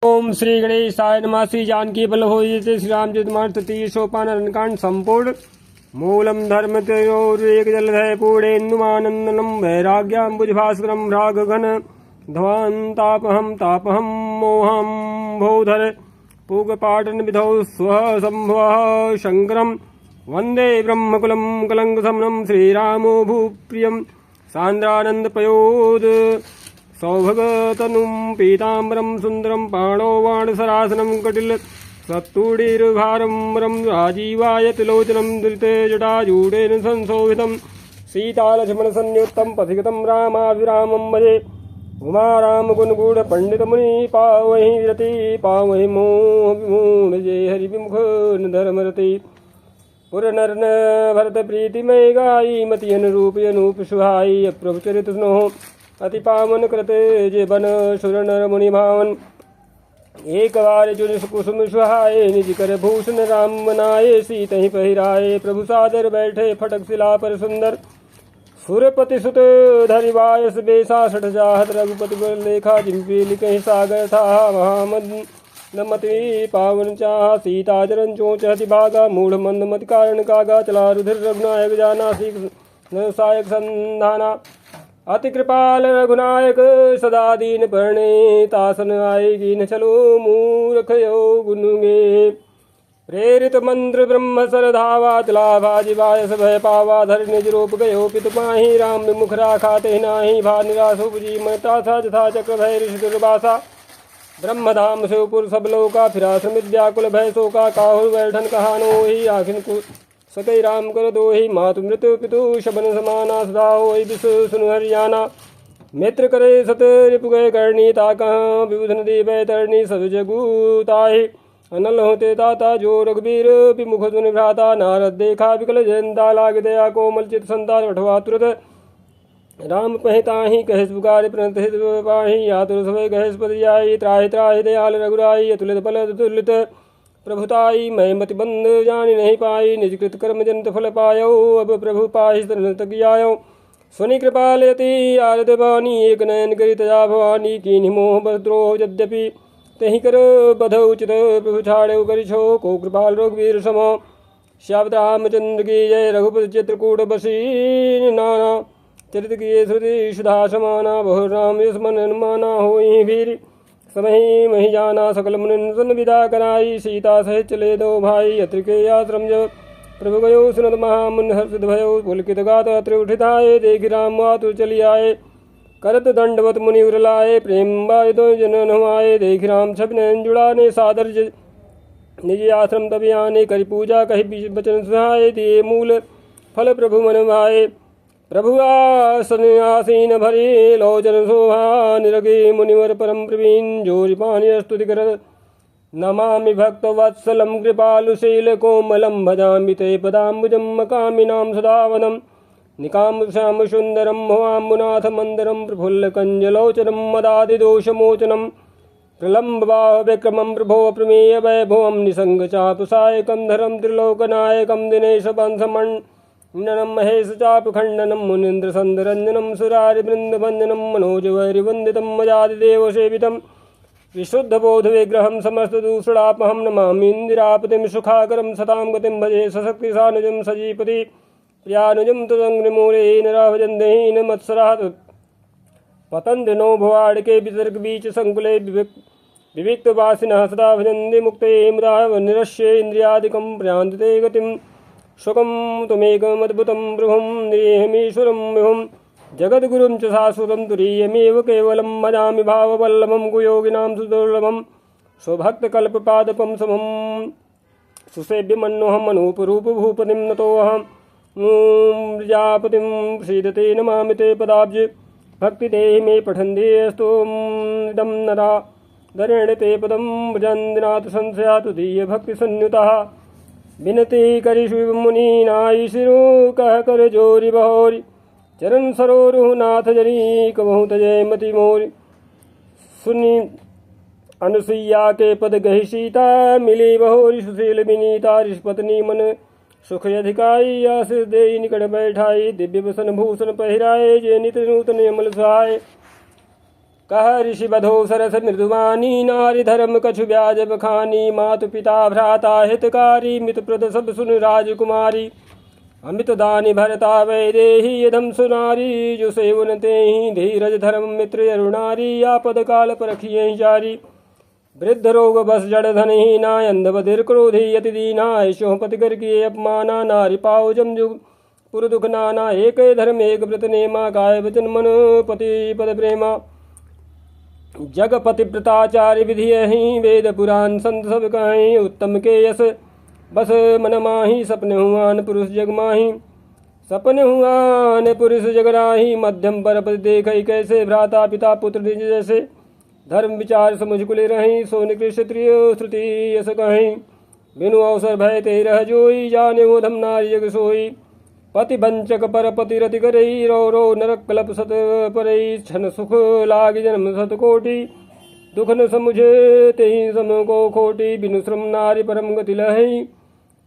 ओम श्री गणेशाय नमः। श्री जानकी बल्लभोज श्री रामचरितमानस तृतीय सोपान अरण्यकांड संपूर्ण। मूलम धर्म तयोरेक जलधय पूर्णेन्दुमानंदनम वैराग्याम्बुजभास्करम रागघन ध्वान्तापहम मोहम भोधर पूगपाटन विधौ स्वः संभवः शंकरम वंदे ब्रह्मकुलम कलंकशमनम श्रीरामो भूप्रियम सान्द्रानंदपयोद सौभगतनुं पीताम्बरं सुन्दरं पाणौ वाणसरासनं कटिल सत्तूढीर्भारं राजीवायतिलोचनं धृते जटाजूडेन संशोभितं सीतालक्ष्मणसंयुक्तं पथिगतं रामाभिरामं भजे उमारामगुणगूढपण्डितमुनि पावहि रति पावहि मोहविमूढजे हरिविमुख धर्मरति पुरनर्न भरत प्रीतिमय गायी मति अनुरूप अनूप सुहाई प्रभुचरित स्नोह अति पावन कृते जे बन सुर नर मुनि भावन एक बार चुन कुसुम सुहाए निज कर भूषण राम बनाए सीतहि पहिराए प्रभु सादर बैठे फटक शिला पर सुंदर सुरपति सुत धरिवायस बेसा सठ जाहत रघुपति बर लेखा जिम्पी लिखे सागर था महामद नमति पावन चाह सीता जरन चोच हति भागा मूढ़ मंद मत कारण कागा चला रुधिर रघुनायक जाना सीख सायक संधाना अति कृपाल रघुनायक सदा दीन परणे तासन आएगी न चलो मूर्ख यो गुनुगे प्रेरित मंत्र ब्रह्म सर धावा चलाभा जिवायस भय पावा धर निज रूप गयो पितु पाही राम विमुख राखा ते नाही भा निराश उपजी मता था जथा चक्र भय ऋषि दुर्वासा ब्रह्मधाम शिवपुर सब लोका फिराश्रमित व्याकुल भय शोका काहुर बैठन कहानो ही आखिन सकई राम कर दो ही मातु मृत्यु पितु शबन समाना सदा हो विश्व सुनु हरियाणा मित्र करे सत रिपु गए करणी ताका विबुधन दी बैतरणी सब जगूताहि अनल होते ताता जो रघुबीर विमुख सुनि भ्राता नारद देखा विकल जयंता लाग दया कोमल चित संतान अठवा तुरत राम पहिताहि कहेस पुकार प्रणत हित पाहि आतुर समय कहेस पदियाई त्राहि त्राहि दयाल रघुराई अतुलित बल अतुलित प्रभुताई मैं मति बंद जानी नहीं पाई निजकृत कर्म जनित फल पायो अब प्रभु पाहि तगियायो स्वनि कृपालयति आरद वाणी एक नयन करी तजा भवानी कीन्हि मोह बद्रोह यद्यपि तहि कर बध उचित प्रभु छाड़े करिछो को कृपाल रघुवीर सम श्यावत रामचंद्र की जय रघुपति चित्रकूट बसी नाना चरित किए श्रुति सुधा समाना बहु राम यस मन माना होई वीर समय मही जाना सकल मुनिन विदा कराई सीता सहित चले दो भाई अत्रिके आश्रम जब प्रभु गयो सुनत महामुन हर्षित भयो पुलकित गात अत्र उठिताए देखि राम आतुर चली आए करत दंडवत मुनि उरलाए प्रेम बाय दो जनन हुआए देखि राम छब नयन जुड़ाने सादर निज आश्रम तब आने करि पूजा कहि बचन सुहाए दिए मूल फल प्रभु मन भाए प्रभु आसन आसीन भरी लोचन शोभा निरगे मुनिवर परम प्रवीण जोरि पानी स्तुति कर नमामि भक्त वत्सलम कृपालुशील कोमलम भजामि ते पदाम्बुजम कामिनां सदावनम निकाम श्याम सुंदरम भवाम्बुनाथ मंदरम प्रफुल्ल कंजलोचनम मदादि दोषमोचनम प्रलम्ब बाह विक्रमं प्रभो प्रमेय वैभवम निसंग चापसायकम धरम त्रिलोकनायकम दिनेश वंशमण ननम महेश चाप खंडनम मुनीन्द्र संदरंजनम सुरारि वृंदवंदनम मनोज वैरिवंदितम मजादिदेव सेवितम विशुद्ध बोध विग्रहम समस्त दूषणापहम नमामि इंदिरापतिम सुखाकरम सताम गतिम भजे सशक्ति सानुजम सजीपति प्रियानुजम तदंग्रिमूलेन राभजन्देहीन मत्सरात् पतन्ति नो भुवाड़के विसर्ग बीच संकुले विविक्त वासिनः सदा भजन्ति मुक्ते मुदा निरश्ये इंद्रियादिकं प्रयान्ति गतिम सुखम तुमेकमद्भुतं प्रभुं निरीहमीश्वरं विभुं जगद्गुरुं च शाश्वतं तुरीयमेव केवलं भजामि भाववल्लभं कुयोगिनां सुदुर्लभं स्वभक्तकल्पपादपं समं सुसेव्यमन्योऽहम् अनूपरूपभूपतिं नतोऽहं प्रजापतिं सीदते नमामि ते पदाब्ज भक्तिदेहि मे पठन्ति अस्तु इदं नरा धरेण ते पदं भजन्दिनाथ संशयातु दीय भक्तिसंयुतः विनती करि शिव मुनि नाई सिरु कह कर जोरी बहोरी चरण सरोरु नाथ जरी कबहु तजय मति मोरी सुनी अनुसुईया के पद गहि सीता मिली बहोरी सुशील विनीता ऋषपत्नी मन सुख अधिकाई आशीष दे निकट बैठाई दिव्य वसन भूषण पहिराए जे नित नूतन अमल सहाय कह ऋषि बधो सरस मृदुवानी नारी धर्म कछु ब्याज बखानी मातु पिता भ्राता हितकारी मित प्रद सब सुन राजकुमारी अमित दानी भरता वैदेही यदम सुनारी जो सेवन ते ही धीरज धर्म मित्र अरुणारी आपद काल परखिए जारी वृद्ध रोग बस जड़ धन ही नाय अंध बधिर क्रोधी यति दीना ऐशो पति कर किए अपमाना नारी पाओ जम जुग पुर दुख नाना एक धर्म एक व्रत नेमा काय वचन मन पति पद प्रेमा जगपति व्रताचार्य विधि ही वेद पुराण संत सब कहीं उत्तम के यस बस मन माही सपने हुआन पुरुष जग माही सपने हुआन पुरुष जग राही मध्यम पर पति देख कैसे भ्राता पिता पुत्र निज जैसे धर्म विचार समुझ कुले रही सो निकृष्ट त्रिय श्रुति यस कहीं बिनु अवसर भय ते रह जोई जाने वो धम नारी जग सोई पति वंचक पर पति रति करई रो रो नरक कलप सत परई क्षण सुख लाग जन्म सत कोटि दुख न समुझे तेहि सम को खोटी बिनु श्रम नारी परम गति लहई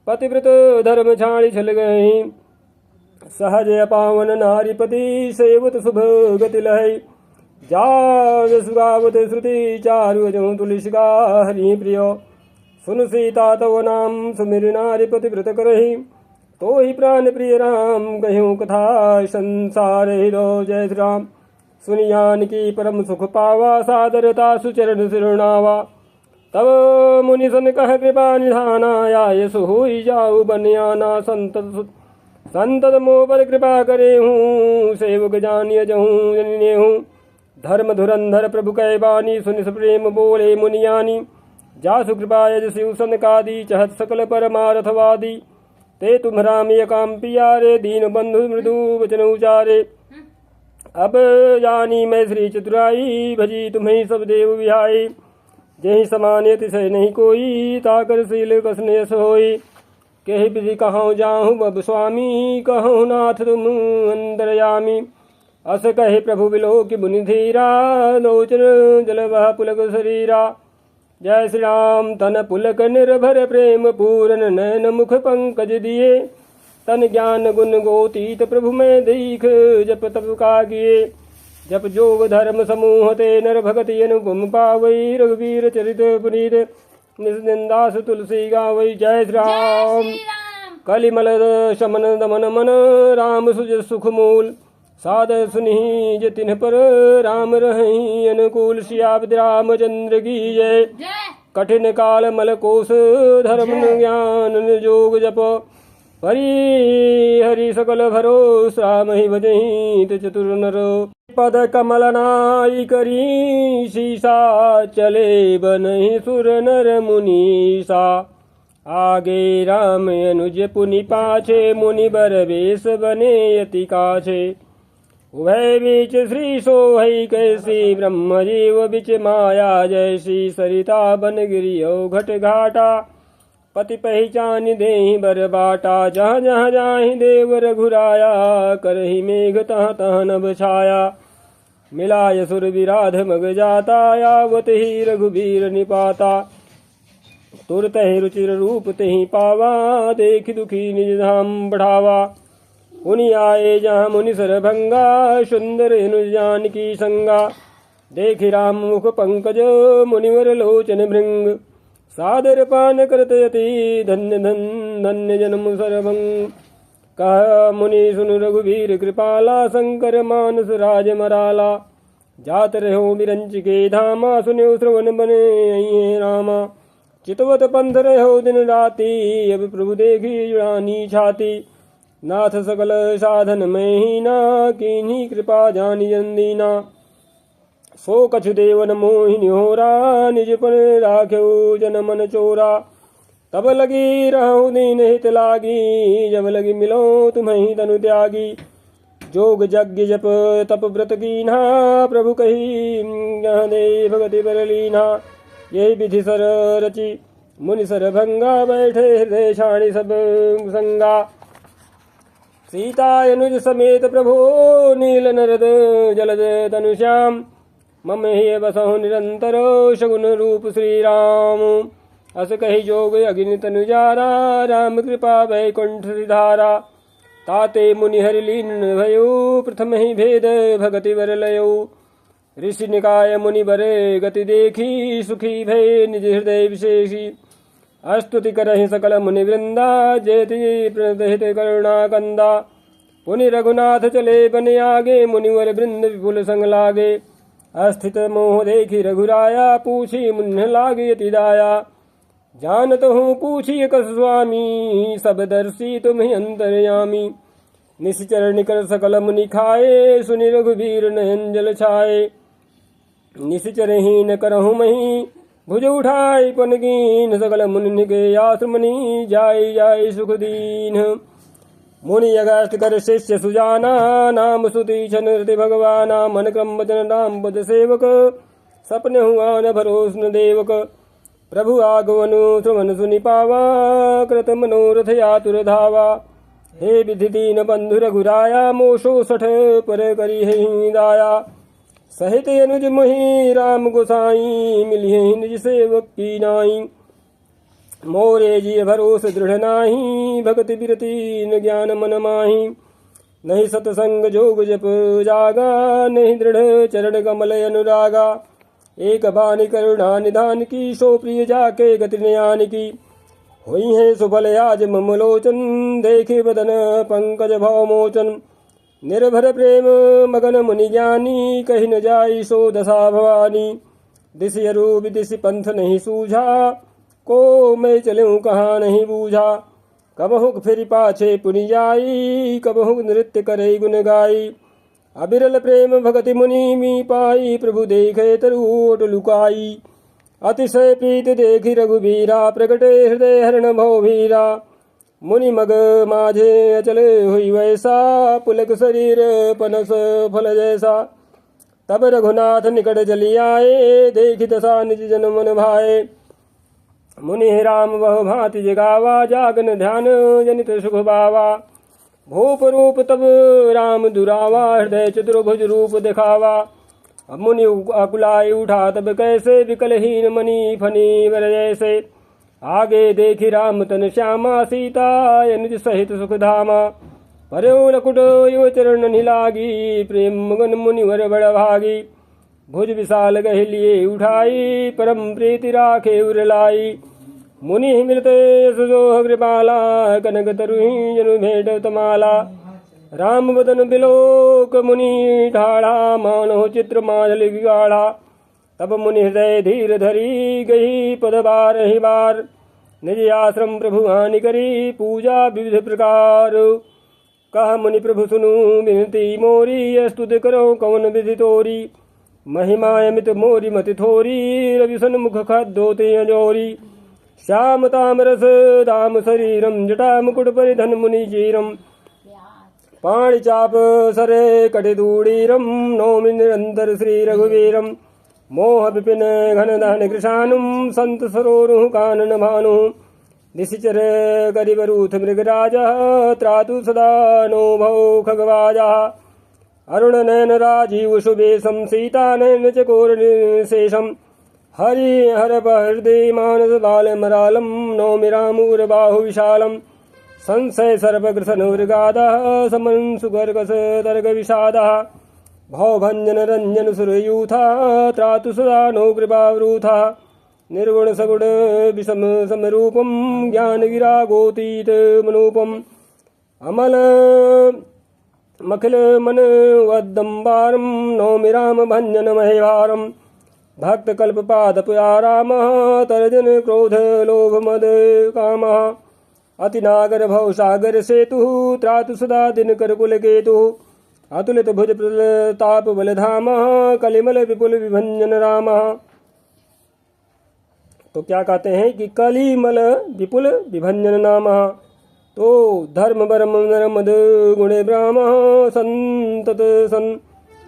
पतिव्रत धर्म छाड़ी छल गई सहज पावन नारी पति सेवत शुभ गति लहई जाग सुगावत श्रुति चारु जो तुलसिका हरि प्रियो सुन सीता तव नाम सुमिर नारी पतिव्रत करही तो ही प्राण प्रिय राम कह्यूं कथा संसार हिरो जय श्री राम सुनियान की परम सुख पावा सादरता सुचरण सिरणावा तब मुनि सन कह कृपा निधाना आय सुहुई जाऊ बनियाना संतत मोह पर कृपा करे हूँ सेवक जानिय जहूँ जनिने हूँ धर्म धुरंधर प्रभु कै बानी सुनि प्रेम बोले मुनियानी जासु कृपा यज शिव सनकादि चहत सकल परमारथवादी ते तुम राम काम पियारे दीन बंधु मृदु वचन उचारे अब जानी मैं श्री चतुराई भजी तुम्हें सब देव विहाई जही समान तिसय नहीं कोई ताकर शील कसने सोई कही विधि कहूँ जाहूँ बब स्वामी कहूँ नाथ तुम अंतरयामी अस कहे प्रभु बिलो कि मुनि धीरा लोचन जल वह पुलक शरीरा जय श्री राम तन पुलक निर्भर प्रेम पूरन नयन मुख पंकज दिए तन ज्ञान गुण गोतीत प्रभु में दीख जप तप का किए जप जोग धर्म समूह ते नर भगति अनुगम पावई रघुवीर चरित पुनीत निस्निंदास तुलसी गावई जय श्री राम कलिमल शमन दमन मन राम सुज सुख मूल साद सुनि जतिन पर राम रही अनुकूल श्याब्द रामचंद्र की जय कठिन काल मल कोश धर्म ज्ञान जोग जप परि हरि सकल भरोस राम ही भजहि चतुर नर पद कमल नाई करी सीसा चले बनहि सुर नर मुनीसा आगे राम अनुज पुनि पाछे मुनि बर बेस बने यति काछे उभय बीच श्री सोहई कैसी ब्रह्म जीव बिच माया जैसी सरिता बन गिरियो घट घाटा पति पहचान देहि बर बाटा जहाँ जहाँ जाहि देव रघुराया करहि मेघ तह तह नभ छाया मिलाय सुर विराध मग जाता यावत ही रघुबीर निपाता तुरत ही रुचिर रूप तेहि पावा देख दुखी निज धाम बढ़ावा मुनि आए जहाँ मुनि सरभंगा सुंदर अनुजान की संगा देखि राम मुख पंकज मुनिवर लोचन भृंग सादर पान करत यति धन्य धन्य जन्म सरभंग कह मुनि सुन रघुवीर कृपाला शंकर मानस राज मराला जात रहो बिरंच के धामा सुनो श्रवण बने रामा चितवत पंथ रहो दिन राती अब प्रभु देखी जुड़ानी छाती नाथ सकल साधन में ही ना कीन्ही कृपा जानी जंदीना सो कछु देवन मोहिनी होरा निज पन राख्यो जन मन चोरा तब लगी रहूं दीन हित लागी जब लगी मिलो तुम्हें तनु त्यागी जोग यज्ञ जप तप व्रत कीन्हा प्रभु कही दे भगति बर लीना यही विधि सर रचि मुनि सर भंगा बैठे हृदय छाणी सब संगा सीता अनुज समेत प्रभु नील नरद जलद तनुश्याम मम हे बसहु निरंतर शगुन रूप श्री राम अस कही जोग अग्नि तनुजारा राम कृपा वैकुंठ धारा ताते मुनि हरि लीन भयो प्रथम ही भेद भगति वर लयो ऋषि निकाय मुनि बरे गति देखी सुखी भय निज हृदय विशेषी अस्तुति करहि सकल मुनि वृंदा जेति प्रदहित करुणा कंदा पुनि रघुनाथ चले बन आगे मुनिवर वृंद विपुल संग लागे अस्थित मोह देखी रघुराया पूछी मुन्न लागे अति दाया जानत हूँ पूछी कस स्वामी सब दर्शी तुम ही अंतर्यामी निश्चर निकर सकल मुनि खाए सुनि रघुवीर नयन जल छाए निश्चर ही न करहु मही भुज उठाई पन कीन सकल मुनि के आश्रमनि जाय जाय सुख दीन मुनि अगस्त कर शिष्य सुजाना नाम सुति छन हृदय भगवाना मन क्रम वचन राम पद सेवक सपने हुआ न भरोस न देवक प्रभु आगवनु श्रवण सुनि पावा कृत मनोरथ आतुर धावा हे विधि दीन बंधु रघुराया मोशो सठ पर करी ही दाया सहित अनुज मोहि राम गोसाई मिलिए निज सेवक की नाई मोरे जी भरोस दृढ़ नाही भक्ति बिरति न ज्ञान मन माही नहीं सतसंग जोग जप जागा नहीं दृढ़ चरण कमल अनुरागा एक बानी करुणा निधान की सो प्रिय जाके गति न्यान की हुई है सुफल आज ममलोचन देखे बदन पंकज भाव मोचन निर्भर प्रेम मगन मुनि ज्ञानी कही न जाई सो दशा भवानी दिश रूप दिश पंथ नहीं सूझा को मैं चलूं कहाँ नहीं बूझा कबहुक फिर पाछे पुनि जाई कबहुक नृत्य करे गुन गाई अबिरल प्रेम भगति मुनि मी पाई प्रभु देखे तरुओट लुकाई अतिशय प्रीत देखी रघुबीरा प्रगटे हृदय हरण भव भीरा मुनि मग माझे अचले हुई वैसा पुलक शरीर पनस फल जैसा तब रघुनाथ निकट चली आए देखी दशा निज जन मन भाए मुनि राम वह भांति जगावा जागन ध्यान जनित सुख बावा भूप रूप तब राम दुरावा हृदय चतुर्भुज रूप दिखावा अब मुनि अकुलाई उठा तब कैसे विकलहीन मणि फनी वर जैसे आगे देखी राम तन श्यामा सीता निज सहित सुख धामा पर्यो लकुट यो चरण निलागी प्रेम मगन मुनिवर बड़ भागी भुज विशाल गहलिए उठाई परम प्रीति राखे उर लाई मुनि मिलते सुजोह कृपाला कनक तरुही जनु भेट तमाला राम बदन बिलोक मुनि ठाड़ा मानो चित्र माजल गाढ़ा तब मुनि हृदय धीर धरी गई पद बार ही बार निज आश्रम प्रभु हानि करी पूजा विविध प्रकार कहा मुनि प्रभु सुनु विनती मोरी स्तुति करो कौन विधि तोरी महिमा अमित मोरी मति थोरी रवि सन्मुख खद्दोते अजोरी श्याम तामरस दाम शरीरम जटा मुकुट परिधन मुनि चीरम पाणि चाप सरे कटिदूड़ीरम नौमि निरंतर श्री रघुवीरम मोह विपिन घन दहन कृशानुम संत सरोरुह कानन भानु निशिचर गरिबरूथ मृगराज त्रातु सदा नो भौ खगवाजा अरुण नयन राजीव शुभेशम सीता नयन चकोर शेषम हरि हर हृदय मानस बाल मरालम नौमि रामूर बाहु विशालम संशय सर्वग्रसन मृगादा समन सुगर्गस तर्ग विषादा भवभंजन रंजन सुरयूथा त्रातु सदा नो कृपावरूथा निर्गुण सगुण विषम समरूपम ज्ञान विरागोतीत मनूपम अमल मखिल मन वदम्बारम नौमि राम भंजन महेवारम भक्त कल्प पाद पुयाराम तर्जन क्रोध लोभ मद काम अति नागर भव सागर सेतु त्रातु सदा दिन कर कुल केतु अतुलित भुज प्रताप बलधाम कलिमल विपुल विभंजन राम। तो क्या कहते हैं कि कलिमल विपुल विभंजन नाम तो धर्म बरम मद गुणे ब्राह्म संतत सन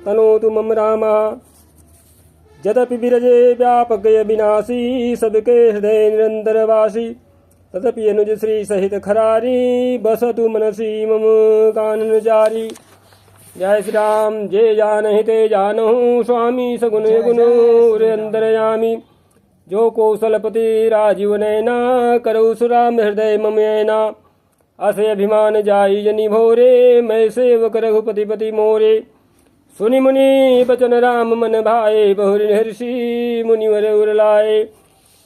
तनोतु मम राम यद्यपि विरजे व्यापक विनाशी सबके हृदय निरंतर वासी तदपि अनुज श्री सहित खरारी बसतु मनसी मम कानन जारी। जय श्री राम जय जानहि ते जानहु स्वामी सगुण गुण अंतरयामी जो कौशलपति राजीव नैना करौ सुराम हृदय ममैना असे अभिमान जाई जनि भोरे मैं सेवक रघुपति पति मोरे सुनि मुनि बचन राम मन भाए, बहुरि हर्षि मुनिवर उर लाए।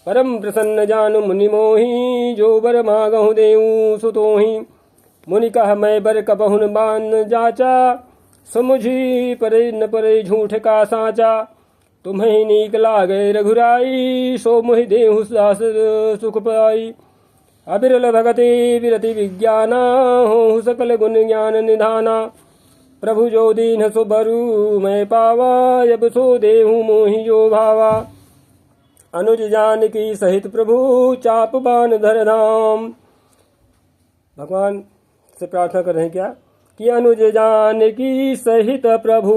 परम प्रसन्न जानु मुनि मोहि, जो बर मागहु देऊ सुतोहि। मुनि कह मैं बर कबहुन बान जाचा, समुझी परे न परे झूठ का साचा। तुम्हें नीक लागे रघुराई, सो मोहि देहु दास सुख पाई। अबिरल भगति विरति विज्ञाना, हो सकल गुण ज्ञान निधाना। प्रभु जो दीन सो बरु मैं पावा, जब सो देहु मोहि जो भावा। अनुज जानकी सहित प्रभु, चाप बान धर धाम। भगवान से प्रार्थना कर रहे हैं क्या कि अनुज जानकी सहित प्रभु,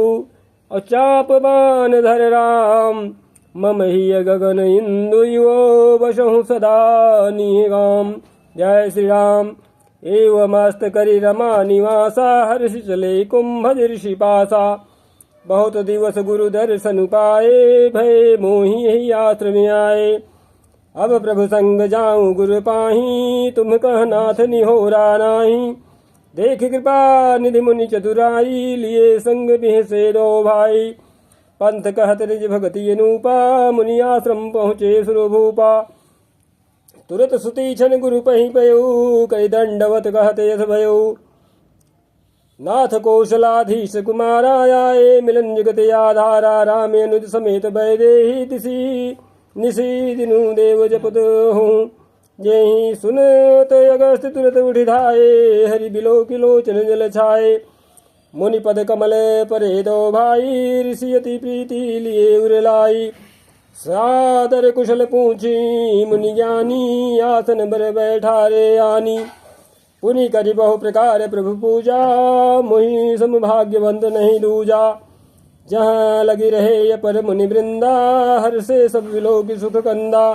और चाप बान धर राम। मम ही गगन इंदु यो, बसहु सदा निगाम। जय श्री राम। एवं मस्त करि रमा निवासा, हर्ष चले कुंभ ऋषि पासा। बहुत दिवस गुरु दर्शन पाए, भय मोहि यही आश्रम आए। अब प्रभु संग जाऊं गुरु पाही, तुम कह नाथ निहोरा नाही। देख कृपा निधि मुनि चतुराई, लिए संग बिहसे दो भाई। पंथ कहत निज भगति अनूपा, मुनि आश्रम पहुँचे सुरभूपा। तुरत सुती छन गुरु पही पयऊ, कई दंडवत कहत यस भयऊ। नाथ कौशलाधीश कुमारा आए, मिलन जगत आधारा। राम अनुज समेत वैदेही, तिसी निसी दिनु देव जपत हूँ। जेहि सुनत अगस्त तुरत उठि धाये, हरि बिलो किलोचन जल छाए। मुनि पद कमल परे दो भाई, ऋषि अति प्रीति लिए उर लाई। सादर कुशल पूछी मुनि ज्ञानी, आसन बर बैठारे आनी। पुनि करि बहु प्रकार प्रभु पूजा, मोहि सम भाग्यवंत नहीं दूजा। जहाँ लगी रहे अपर मुनि वृंदा, हर से सब विलोक सुख कंदा।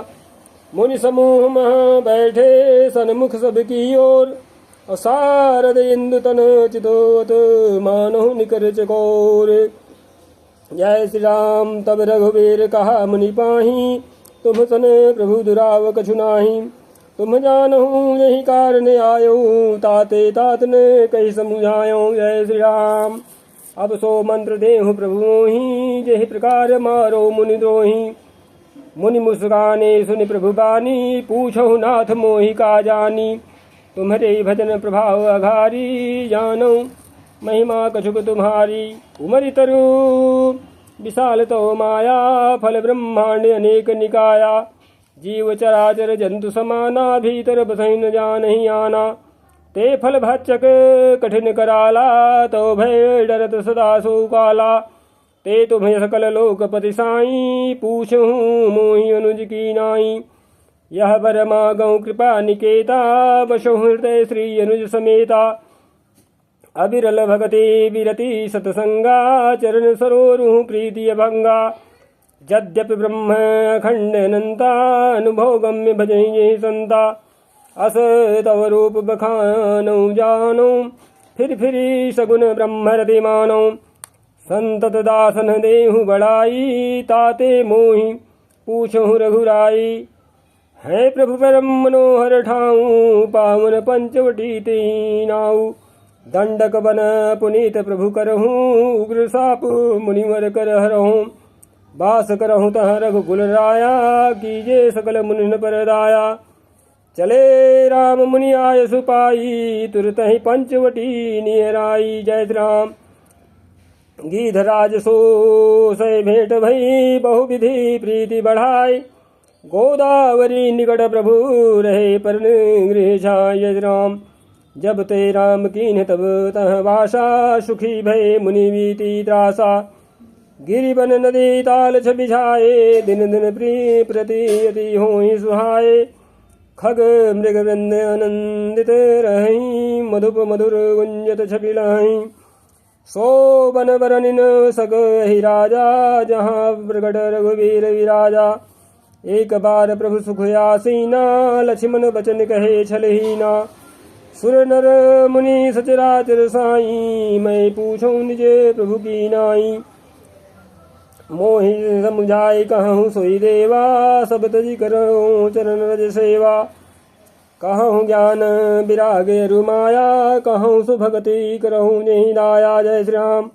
मुनि समूह मह बैठे सन्मुख सब की ओर, और सारद इंदु तन चितोत मानो निकर चकोर। जय श्री राम। तब रघुवीर कहा मुनि पाही, तुम सन प्रभु दुराव कछु नाही। तुम जानहु यही कारण आयो, ताते तात ने कही समुझायो। जय श्री राम। अब सो मंत्र देहु प्रभु मोहि, जहि प्रकार मारो मुनि द्रोही। मुनि मुस्काने सुनि प्रभु बानी, पूछहु नाथ मोहि का जानी। तुम्हारे भजन प्रभाव अघारी, जानो महिमा कछुक तुम्हारी। उमरि तरु विशाल तो माया, फल ब्रह्मांड अनेक निकाया। जीव चराचर जंतु समाना, भीतर बसहि न जानहि आना। ते फल भक्षक कठिन कराला, तो भय डरत सदा सो काला। ते तुम्हें सकल लोकपति साई, पूछहूँ मोहि अनुज की नाई। यह बर मागहु कृपा निकेता, बसहु हृदय श्री अनुज समेता। अबिरल भगति विरति सतसंगा, चरण सरोरुह प्रीति अभंगा। यद्यपि ब्रह्म अखंड अनंता, अनुभव गम्य भजहि संता। अस तव रूप बखानौ जानो, फिर सगुन ब्रह्म रति मानो। संतत दासन देहु बड़ाई, ताते मोहि पूछहु रघुराई। है प्रभु परम मनोहर ठाऊं, पावन पंचवटी तेहि नाऊ। दंडक बन पुनीत प्रभु करहूँ, उग्र साप मुनिवर कर हरहूँ। बास करहूँ तह रघुकुल राया, कीजे सकल मुनि पर दाया। चले राम मुनि आय सुपाई, तुरत ही पंचवटी नियराई। जय श्री राम। गीधराज सो सै भेंट भई, बहुविधि प्रीति बढ़ाई। गोदावरी निकट प्रभु रहे, पर गृह छाय। जय श्री राम। जब ते राम कीन्ह तब तह वासा, सुखी भय मुनि बीती त्रासा। गिरिवन नदी ताल बिछाए, दिन दिन प्रिय प्रति अति होहि सुहाए। खग मृग वृंद आनंदित रहि, मधुप मधुर गुंजत छबिलाहि। सो बन बरनिन सक ही राजा, जहाँ प्रगट रघुवीर विराजा। एक बार प्रभु सुख आसीना, लक्ष्मण बचन कहे छलहीना। सुर नर मुनि सचराचर साई, मैं पूछूं निजे प्रभु की नाई। मोहि समुझाई कहूँ सोई देवा, सब तजी करूँ चरण रज सेवा। कहूँ ज्ञान विराग रुमाया, कहूँ सुभगति करहूँ जहि दाया। जय श्री राम।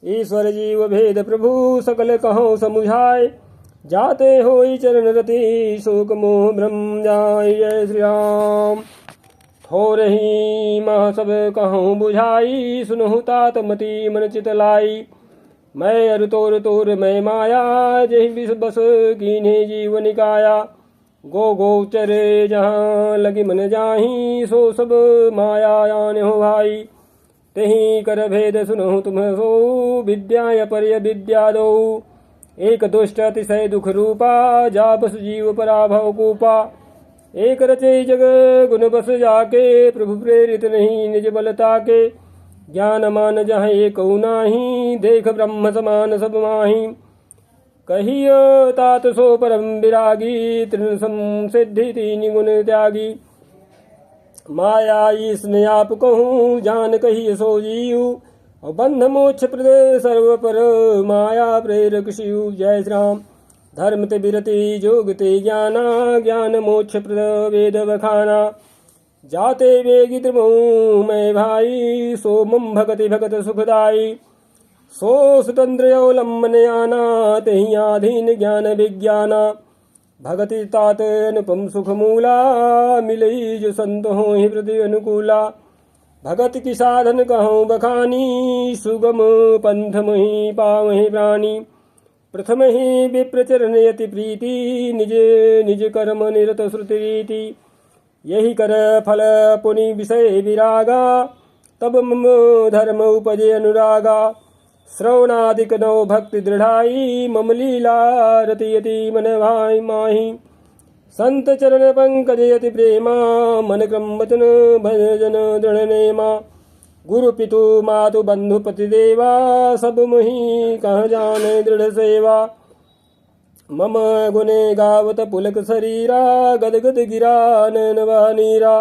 ईश्वर जीव भेद प्रभु सकल कहो समुझाए। जाते होई चरण रति शोक मोह भ्रम जाय। जय श्री राम। थोरही मह सब कहूँ बुझाई, सुनहु तात मति मन चित लाई। मैं अरु तोर तोर मैं माया, जहि विष बस कीन्हे जीव निकाया। गो गोचरे जहाँ लगी मन जाही, सो सब माया आने हो भाई। तेहि कर भेद सुनहु तुम सो, विद्या पर्य विद्या दो। एक दुष्ट अतिशय दुख रूपा, जा बस जीव पराभव कूपा। एक रचे जग गुण बस जाके, प्रभु प्रेरित नहीं निज बलता के। ज्ञान मान जहाँ एक नाही, देख ब्रह्म समान सब माही। कहियो तात सो परम विरागी, तृण संसिद्धि तीन गुण त्यागी। माया ईसने आप कहूँ, जान कहिए सो जीव। और बंध मोक्ष प्रद सर्व पर, माया प्रेरक शिव। जय श्री राम। धर्म ते विरति जोग ते ज्ञाना, ज्ञान मोक्ष प्रद वेद बखाना। जाते वेगी त्रिमऊ मैं भाई, सो मम भगति भगत सुखदाई। सो स्वतंत्र अवलंबन आना, तेहि आधीन ज्ञान विज्ञाना। भगति तात अनुपम सुख मूला, मिलई जो संत हो ही प्रति अनुकूला। भगत की साधन कहूँ बखानी, सुगम पंथ मुहि पावहि प्राणी। प्रथम ही विप्रचरण यति प्रीति, निज निज कर्म निरत श्रुति रीति। यही कर फल पुनि विषय विरागा, तब मम धर्म उपजे अनुरागा। श्रवणादिक नौ भक्ति दृढ़ाई, मम लीला रतियति मन भाई माही। संत चरण पंकज यति प्रेमा, मन क्रम वचन भजन दृढ़ नेमा। गुरु पितु मातु बंधु पति देवा, सब मुहि कह जाने दृढ़ सेवा। मम गुने गावत पुलक शरीरा, गदगद गिरा नैन वह नीरा।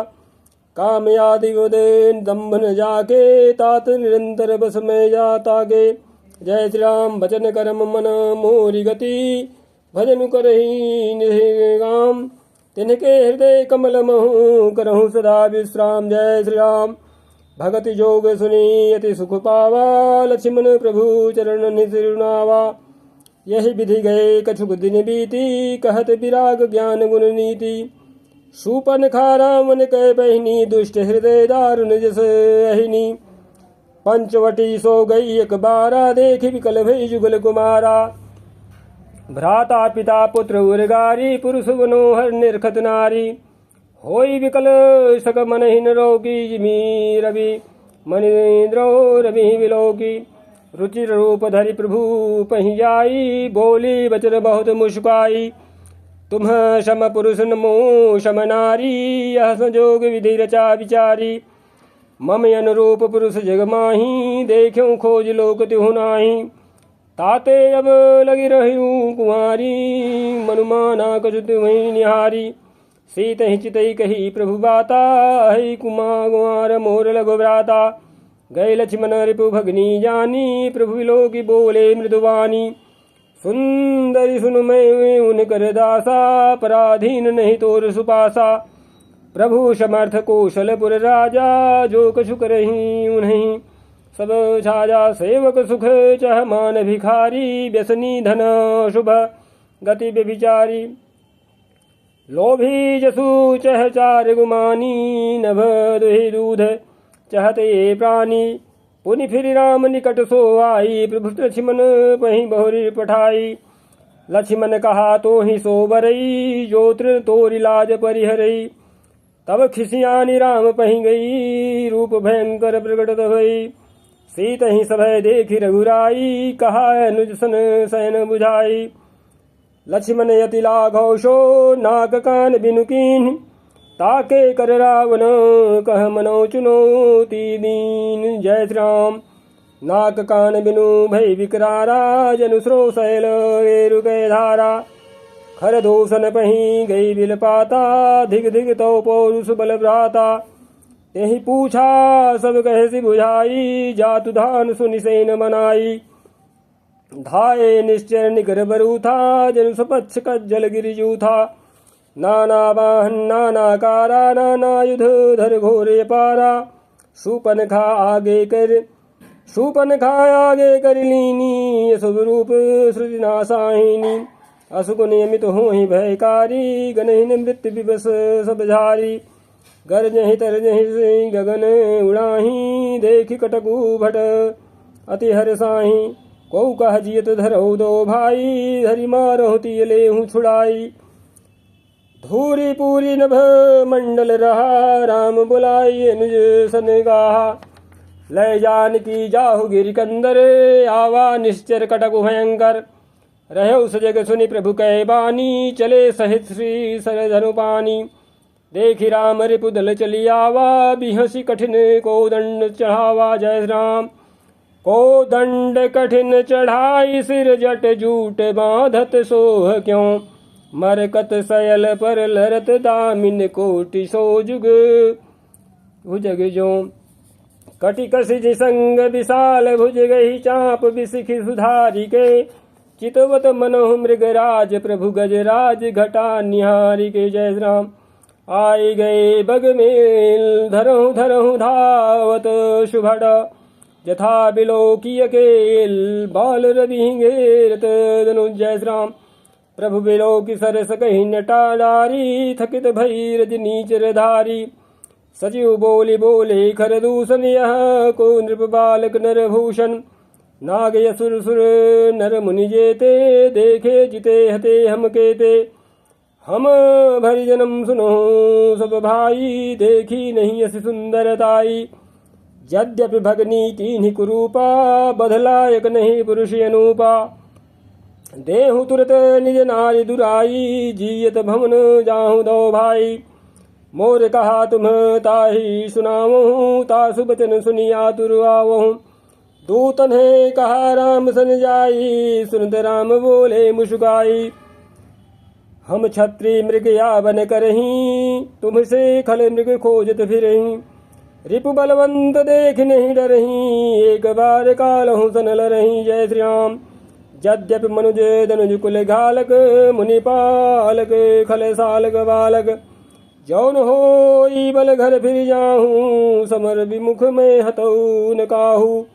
काम आदि उदयन दम्भन जाके, तात निरंतर बस में जाता गे। जय श्री राम। वचन कर्म मन मोरी गति, भजन करहि निगाम। तिनके हृदय कमल महु, करहु सदा विश्राम। जय श्री राम। भगति जोग सुनी अति सुख पावा, लक्ष्मण प्रभु चरण निसिरुनावा। यही विधि गए कछुक दिन बीती, कहत विराग ज्ञान गुण नीति। शूपन खारा मन कह बहिनी, दुष्ट हृदय दारुण जस अहिनी। पंचवटी सो गई एक बारा, देखि विकल भई जुगल कुमारा। भ्राता पिता पुत्र उर्गारी, पुरुष मनोहर निरखत नारी। होई विकल सक मनहीन रोगी, जिमी रवि मनीन्द्रो रवि विलोकी। रुचिर रूप धरि प्रभु पहि जाई, बोली वचन बहुत मुस्काई। तुम सम पुरुष नमो सम नारी, यह संजोग विधि रचा विचारी। मम अनुरूप पुरुष जग माही, देख्यो खोज लोक तिहु नाही। ताते अब लगी रहूं कुंवारी, मनुमाना कछु तुम्हि निहारी। सीत ही चितई कही प्रभु बाता, हई कुमार मोर लघु भ्राता। गए लक्ष्मण रिपु भगनी जानी, प्रभु विलोकी बोले मृदुवानी। सुंदरी सुन मैं उन कर दासा, पराधीन नहीं तोर सुपासा। प्रभु समर्थ कौशलपुर राजा, जो कछु करही उन्हीं सब छाजा। सेवक सुख चह मान भिखारी, व्यसनी धन शुभ गति व्यभिचारी। लोभी जसु चह चार गुमानी, नभ दुहि दूध चहते प्राणी। पुनि फिर राम निकट सो आई, प्रभु लक्ष्मण पहि बहुरी पठाई। लक्ष्मण कहा तो ही सो बरई, जो तृण तोरि लाज परिहरई। तब खिसियानी राम पहि गई, रूप भयंकर प्रकटत भई। सीत ही सभय देखी रघुराई, कहा अनुज सन सैन बुझाई। लक्ष्मण यति लाघव सो, नाक कान बिनु कीन्ह। ताके कर रावण कह मनो चुनौती दीन। जय श्री राम। नाक कान बिनु भय विकरारा, जनु स्रो शैल रेरु गए धारा। खर दूषण पही गई बिल पाता, धिग धिग तो पौरुष बल भ्राता। यही पूछा सब कहे बुझाई, जातु धान सुनि सेन मनाई। धाये निश्चय निकर बरू था, जनु सपक्ष कज्जल गिरिजू था। नाना वाहन नाना कारा, नाना युध धर घोरे पारा। शूपन खा आगे कर शूपन खायागे कर लीनी अशुभ रूप श्रुति नासाहिनी असुक नियमित हो ही भयकारी गनहीन मृत्यु विवश सब झारी गरजहि तरजहि गगन उड़ाही देखि कटकु भट अति हरसाही कौ कह जियत धरऊ दो भाई धरि मारहु तिय लेहु छुड़ाई धूरी पूरी नभ मंडल रहा राम बुलाई अनुज सन गाहा लय जान की जाहु गिरिकंदर आवा निश्चर कटकु भयंकर रहे सजग सुनि प्रभु कै बानी चले सहित श्री सर धनु पानी देखि राम रिपुदल चली आवा बिहसी कठिन को दंड चढ़ावा जय राम को दंड कठिन चढ़ाई सिर जट जूट बांधत सोह क्यों मरकत सयल पर लरत दामिन कोटि सो जुग भुजग जो कटि कसिज संग विशाल भुज गही चाप बिसिखि सुधारी के चितवत मनोह मृगराज प्रभु गजराज घटा निहारी के जय राम आई गए बग मेल धरहु धरहु धावत शुभड़ यथा बिलोकीय केल बाल रवि घेरत धनु जय राम प्रभु बिलोकी सरस कही नटा डारी थकित भई रजनी चरधारी सचिव बोले बोले खर दूषण यह को नृप बालक नर भूषण नाग यसुर सुर नर मुनि जेते देखे जिते हते हम केते हम भरि जन्म सुनो सब भाई देखी नहीं अस सुंदरताई यद्यपि भगनी तीन्ही कुरूपा बधलायक नहीं पुरुष अनूपा देहु तुरत निज नारी दुराई जियत भवन जाहु दो भाई मोर कहा तुम ताही सुनावहूँ तासु बचन सुनिया तुरवावहूँ दूतन है कहा राम सन जाई सुनत राम बोले मुस्काई हम छत्री मृग यावन करही तुमसे खल मृग खोजत फिरही रिपु बलवंत देख नहीं डरही एक बार कालहु सन लरही जय श्री राम यद्यपि मनुज धनुज कुल घालक मुनि पालक खल सालक बालक जौन हो बल घर फिर जाहूँ समर विमुख में हतऊ न काहू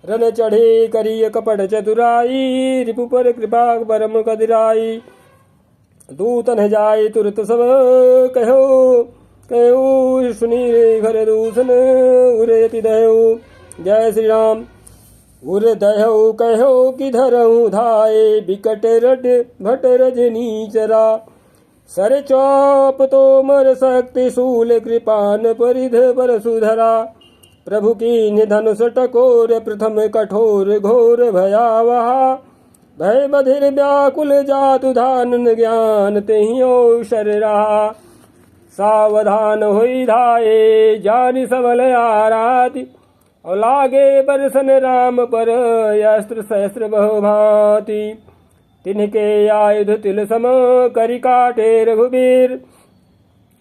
रन चढ़े करिय कपट चतुराई रिपु पर कृपा परम कदिराई दूतन जाय तुरत सब कहो कहो सुनी रे घर दूषण उरेति दयो जय श्री राम उर दयो कहो कि धरहु धाये बिकट रट भट रजनी चरा सर चौप तो मर शक्ति शूल कृपान परिध पर सुधरा प्रभु की निधनुष टकोर प्रथम कठोर घोर भयावह भय बधिर व्याकुल जातु धान ज्ञान तेहियो शर रहा सावधान होई धाये जानि सबल आराति और लागे बरसन राम पर अस्त्र सहस्त्र बहुभांति तिनके आयुध तिल सम करि काटे रघुबीर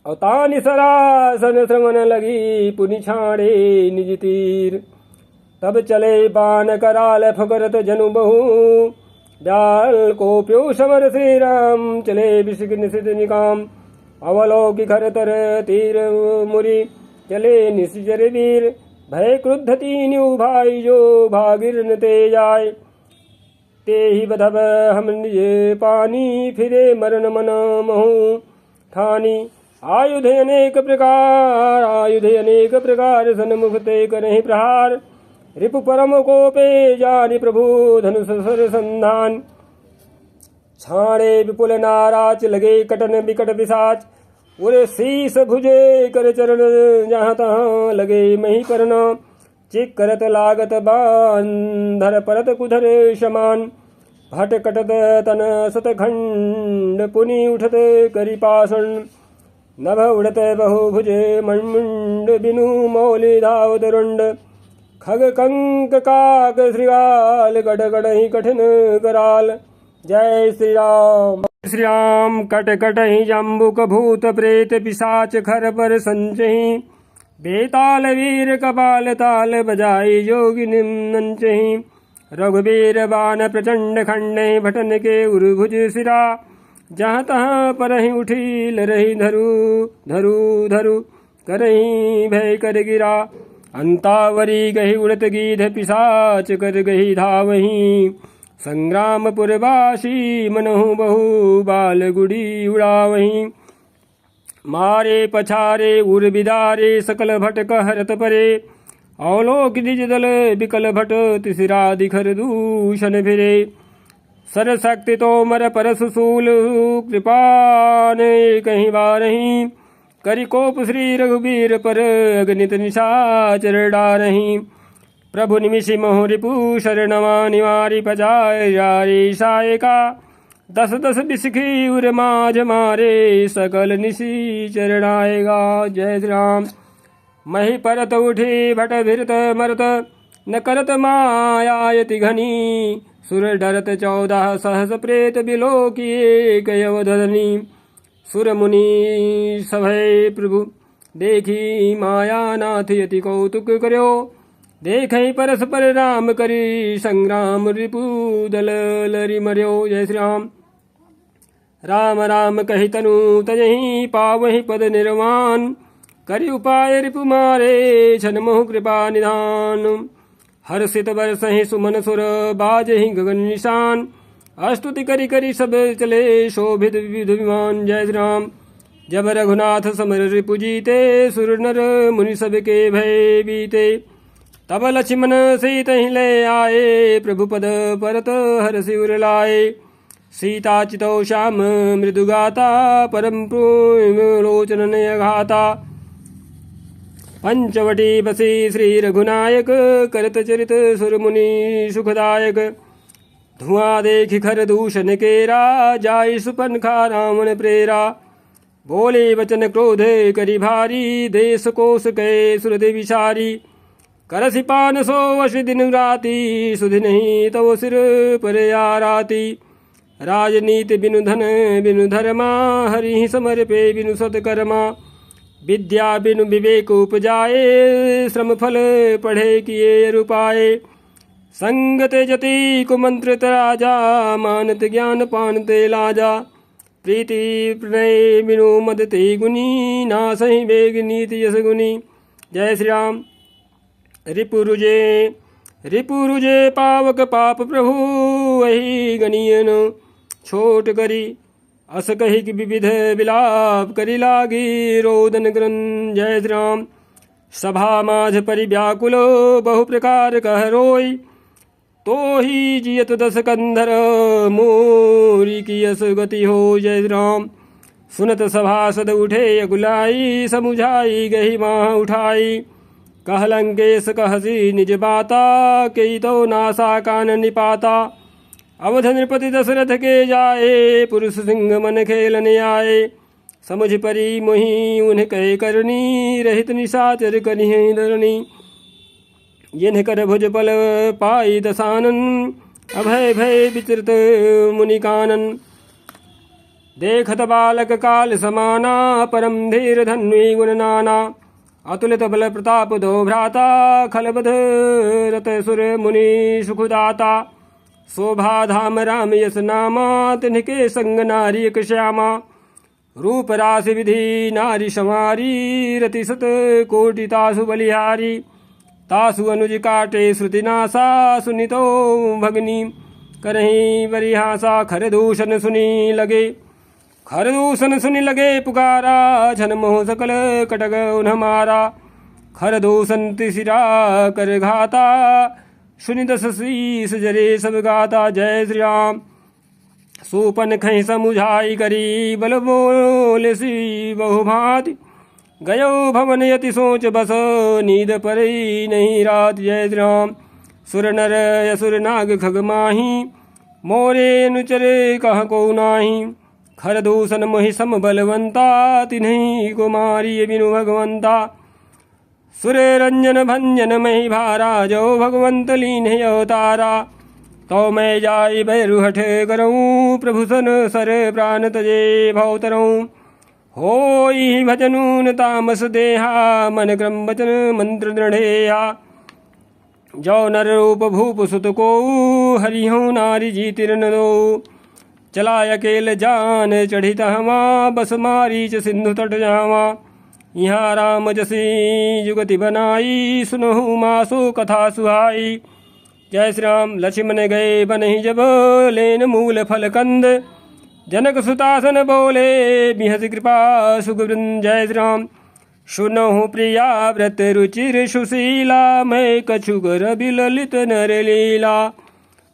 और तानि सरासन श्रवण लगी पुनि छाड़े निज तीर तब चले बाण कराल फकरत जनु बहु डाल को प्यो समर श्री राम चले विषिक निषिध निकाम अवलोकि खर तर तीर मुरी चले निशिचर वीर भय क्रुद्ध तीन्यु भाई जो भागिर न ते जाय ते ही बधब हम निज पानी फिरे मरण मन महु ठानी आयुध अनेक प्रकार सन्मुख ते करहि प्रहार रिपु परम कोपे जानि प्रभु धनुष सर संधान छाड़े विपुल नाराच लगे कटन विकट पिशाच उरे शीस भुजे कर चरण जहाँ तहाँ लगे मही करन चिक करत लागत बांधर परत कुधर समान भट कटत तन सतखंड पुनि उठत करि पाषण नभ उड़त बहुभुजे मण्मुण्ड बिनु मौलि धावत रुण्ड खग कंक काक श्रृगाल गढ़ गढ़हि कठिन कराल जय श्री राम। श्री राम कट कटहि जम्बुक भूत प्रेत पिशाच खर पर संचहि बेताल वीर कपाल ताल बजाई जोगी निम्नंचहि रघुवीर बाण प्रचंड खंडे भटन के उर्भुज सिरा जहाँ तहाँ परहि उठी लरहि धरु धरु धरु करहि भय कर गिरा अंतावरी गही उड़त गीध पिशाच कर गही धावहीं। संग्रामपुरवासी मनहु बहु बाल गुड़ी उड़ावहीं। मारे पछारे उर बिदारे सकल भट कहरत परे। अवलोक निज दल बिकल भट तिसरा दिखर दूषण फिरे। सरशक्ति तोमर परशुशूल कृपान कहीं बारहीं। करि कोप श्री रघुबीर पर अगणित निशाचर डारहीं। प्रभु निमिषि मोह रिपु शरणवा निवारि पजाय जारी सायका। दस दस बिसखी उर माझ मारे सकल निशी चरणाएगा। जय श्री राम। मही परत उठी भट भिरत मरत न करत मायायति घनी। सुर डरत 14 सहस प्रेत बिलो किए कयवधनी। सुर मुनि सभय प्रभु देखी माया नाथ यति कौतुक कर्यो। देखई परस्पर राम करी संग्राम रिपु दल लरि मर्यो। जय श्री राम। राम राम कहि तनु तजहि पावहि पद निर्वाण। करि उपाय रिपु मारे छन मोह कृपा निधान। हर्षित बरसहि सुमन सुर बाजहि गगन निशान। स्तुति करि करि सब चले शोभित विविध विमान। जय श्री राम। जब रघुनाथ समर रिपु जीते सुर नर मुनि सब के भय बीते। तब लक्ष्मण सीतहि ले आए प्रभु पद परत हरषि उर लाए। सीता चितौ श्याम मृदुगाता परम लोचन नयघाता। पंचवटी बसी श्री रघुनायक करत चरित सुर मुनि सुखदायक। धुआं देखि खर दूषण केरा जाय सुपनखा रावण प्रेरा। बोले वचन क्रोध करि भारी देश कोश कै सुरदि विचारी। करसि पान सो वश दिन राति सुधि नहीं तव सिर पर आराती। राजनीति बिनु धन बिनु धर्मा हरि समर पे बिनु सत्कर्मा। विद्या बिनु विवेक उपजाए श्रम फल पढ़े किए रुपाए। संगत जति कुमंत्रित राजा मानत ज्ञान पानते लाजा। प्रीति प्रणय बिनु मदते गुनी नासहि वेग नीति यस गुनी। जय श्री राम। रिपुरुजे पावक पाप प्रभु वही गनियन। छोट करी अस कही कि विविध विलाप करी लागी रोदन ग्रन। जय श्री राम। सभा माझ परि व्याकुलो बहु प्रकार कह रोई। तो ही जियत 10 कंधर मोरी की यस गति हो। जय श्री राम। सुनत सभासद उठे अगुलाई समुझाई गही माह उठाई। कह लंकेश कहसी निज बाता कई तो नासा कान निपाता। अवध नृपति दशरथ के जाए पुरुष सिंह मन खेलने आए। समझ परी मोहि उन्हें कह करनी रहित निशाचर करिहि धरणी। जिन्ह कर भुज बल पाई दसानन अभय भय विचृत मुनि कानन। देखत बालक काल समाना परम धीर धन्वी गुण नाना। अतुलित बल प्रताप दो भ्राता खलबध रत सुर मुनि सुखदाता। शोभा धाम राम यस नामा तिनके संग नारी एक श्यामा। रूप राशि विधि नारी समारी रति सत कोटि तासु बलिहारी। तासु अनुज काटे श्रुति नासा सुनितो भगनी करही बरिहासा। खरदूषण सुनी लगे खरदूषण सुनि लगे पुकारा। छन मोह सकल कटक उन्ह मारा। खरदूषण तिसिरा कर घाता सुनि 10 शीस जरे सब गाता। जय श्री राम। सूपन खै समुझाई करी बल बोले सी बहु भांति। गयो भवन यति सोच बस नींद परी नहीं रात। जय श्री राम। सुर नर असुर नाग खग माही मोरे अनुचरे कह को नाही। खरदूषण मोहि सम बलवंता तिन्हि को मारिय बिनु भगवंता। सुर रंजन भंजन मही भारा जो भगवंत लीन अवतारा। तो मैं जाई भैरु हठ करऊँ प्रभु सन सर प्राण तजे भवतरऊँ। होई भजनून तामस देहा मन क्रम वचन मंत्र दृढ़ेया। जो नर रूप भूप सुत को हरिहु नारी जीतिर न दो। चला अकेल जान चढ़ित हवा बस मारीच सिंधु तट जावा। यहाँ राम जसी जुगति बनाई, सुनहु मासो कथा सुहाई। जय श्री राम। लक्ष्मण गए बनहि जब, लेन मूल फल कंद। जनक सुतासन बोले, बिहस कृपा सुखवृंद। जय श्री राम। सुनहु प्रिया व्रत रुचिर सुशीला, मैं कछुकर बिललित नर लीला।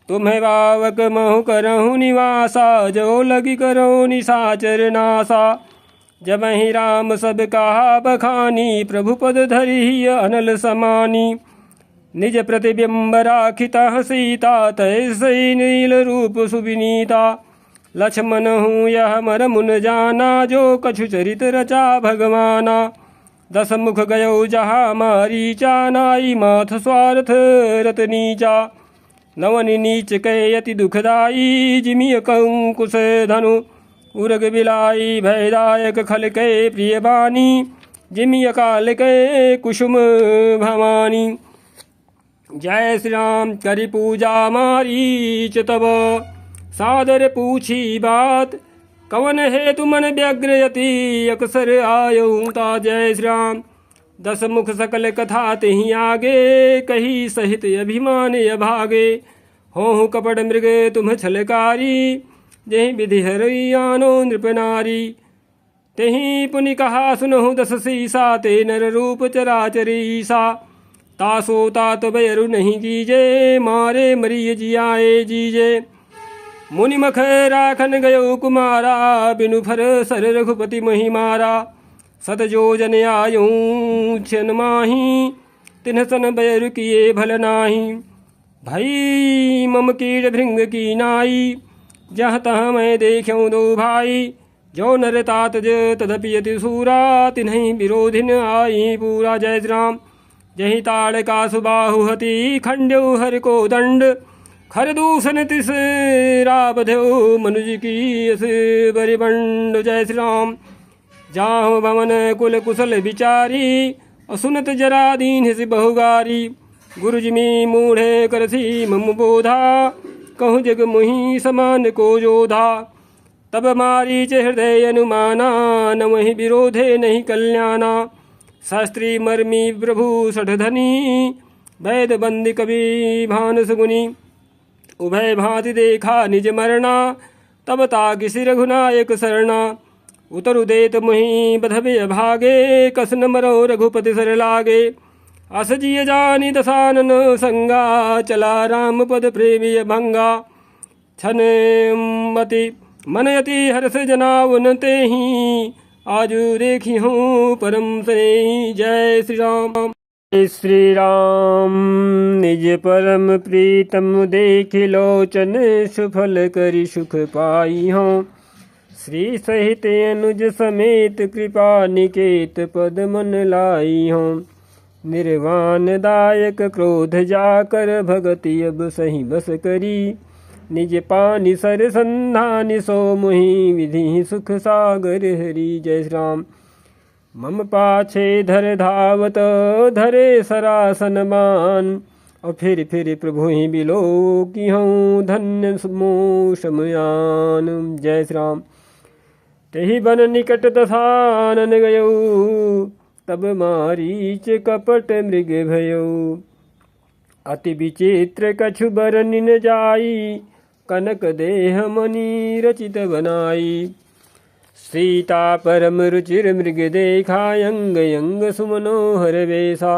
तुम्हें बावक महु करहु निवासा, जो लगी करहु निशाचर नासा। जब ही राम सब कहा बखानी, प्रभु पद धरि अनल समानी। निज प्रतिबिंब राखिता सीता, तैसई नील रूप सुविनीता। लक्ष्मण हूँ यह मर मुन जाना, जो कछु चरित रचा भगवाना। 10 मुख गयो जहाँ मारीचा, नाई माथ स्वार्थ रत नीचा। नवनि नीच कै अति दुखदाई, जिमिय कंकुश धनु उरग बिलाई। भयदायक खल कै प्रिय बानी, जिमिय काल कै कुसुम भवानी। जय श्री राम। करि पूजा मारीच तब, सादर पूछी बात। कवन हेतु मन व्यग्र यति, अक्सर आयऊ ता। जय श्री राम। 10 मुख सकल कथा तिहि आगे, कही सहित अभिमान अभागे। होहु कपट मृग तुम छलकारी, जहि विधि हरि आनो नृप नारी। तेहि पुनि कहा सुनहु 10 सीसा, ते नर रूप चराचरीसा। तासो तात बैरु नहीं कीजे, मारे मरिय जियाए जीजे। मुनि मख राखन गयो कुमारा, बिनु फर सर रघुपति महि मारा। 7 जोजन आयूं छन माही, तिन्ह सन बैरु किए भल नाही। भई मम कीड़ भृंग की नाई, जहाँ तहाँ मैं देख्यूं दो भाई। जो नर तात तदपि यति सूरा, तिन्हि विरोधिन आई पूरा। जय श्री राम। जहि ताड़ का सुबाहु हति, खंड्यो हर को दंड। खर दूषण तिस राबध्यो, मनुज की अस बरिबंड। जय श्री राम। जाहु भवन कुल कुशल विचारी, असुनत जरा दीन सि बहुगारी। गुरु जिमि मूढ़े करसी मम बोधा, कहूँ जग मुहि समान को जोधा। तब मारीच हृदय अनुमाना, न वही विरोधे नहीं कल्याणा। शास्त्री मर्मी प्रभु षठधनी, वैद बंदी कवि भानस गुनी। उभय भांति देखा निज मरना, तब ताकि सिर रघुनायक शरणा। उतरु देत मुहि बधबे भागे, कसन मरो रघुपति सर लागे। अस जिय जानी दसानन संगा, चला राम पद प्रेमी भंगा। छन मति मन यति हर्ष जनावन तेहि, आजु देखी हूँ परम से। जय श्री राम। जय श्री राम। निज परम प्रीतम देखि लोचन, सुफल करि सुख पाई हूँ। श्री सहित अनुज समेत, कृपा निकेत पद मन लाई हूँ। निर्वाण दायक क्रोध जाकर, भगति अब सही बस करी। निज पानि सर संधानि, सो मुहि विधि सुख सागर हरि। जय श्री राम। मम पाछे धर धावत, धरे सरासन मान। और फिर प्रभु ही बिलो की हूँ, धन्य समो शमयान। जय श्री राम। तेहि बन निकट दसानन गयो, तब मारीच कपट मृग भयो। अति विचित्र कछु बरनि न जाई, कनक देह मणि रचित बनाई। सीता परम रुचिर मृग देखा, अंग अंग सुमनोहर वेशा।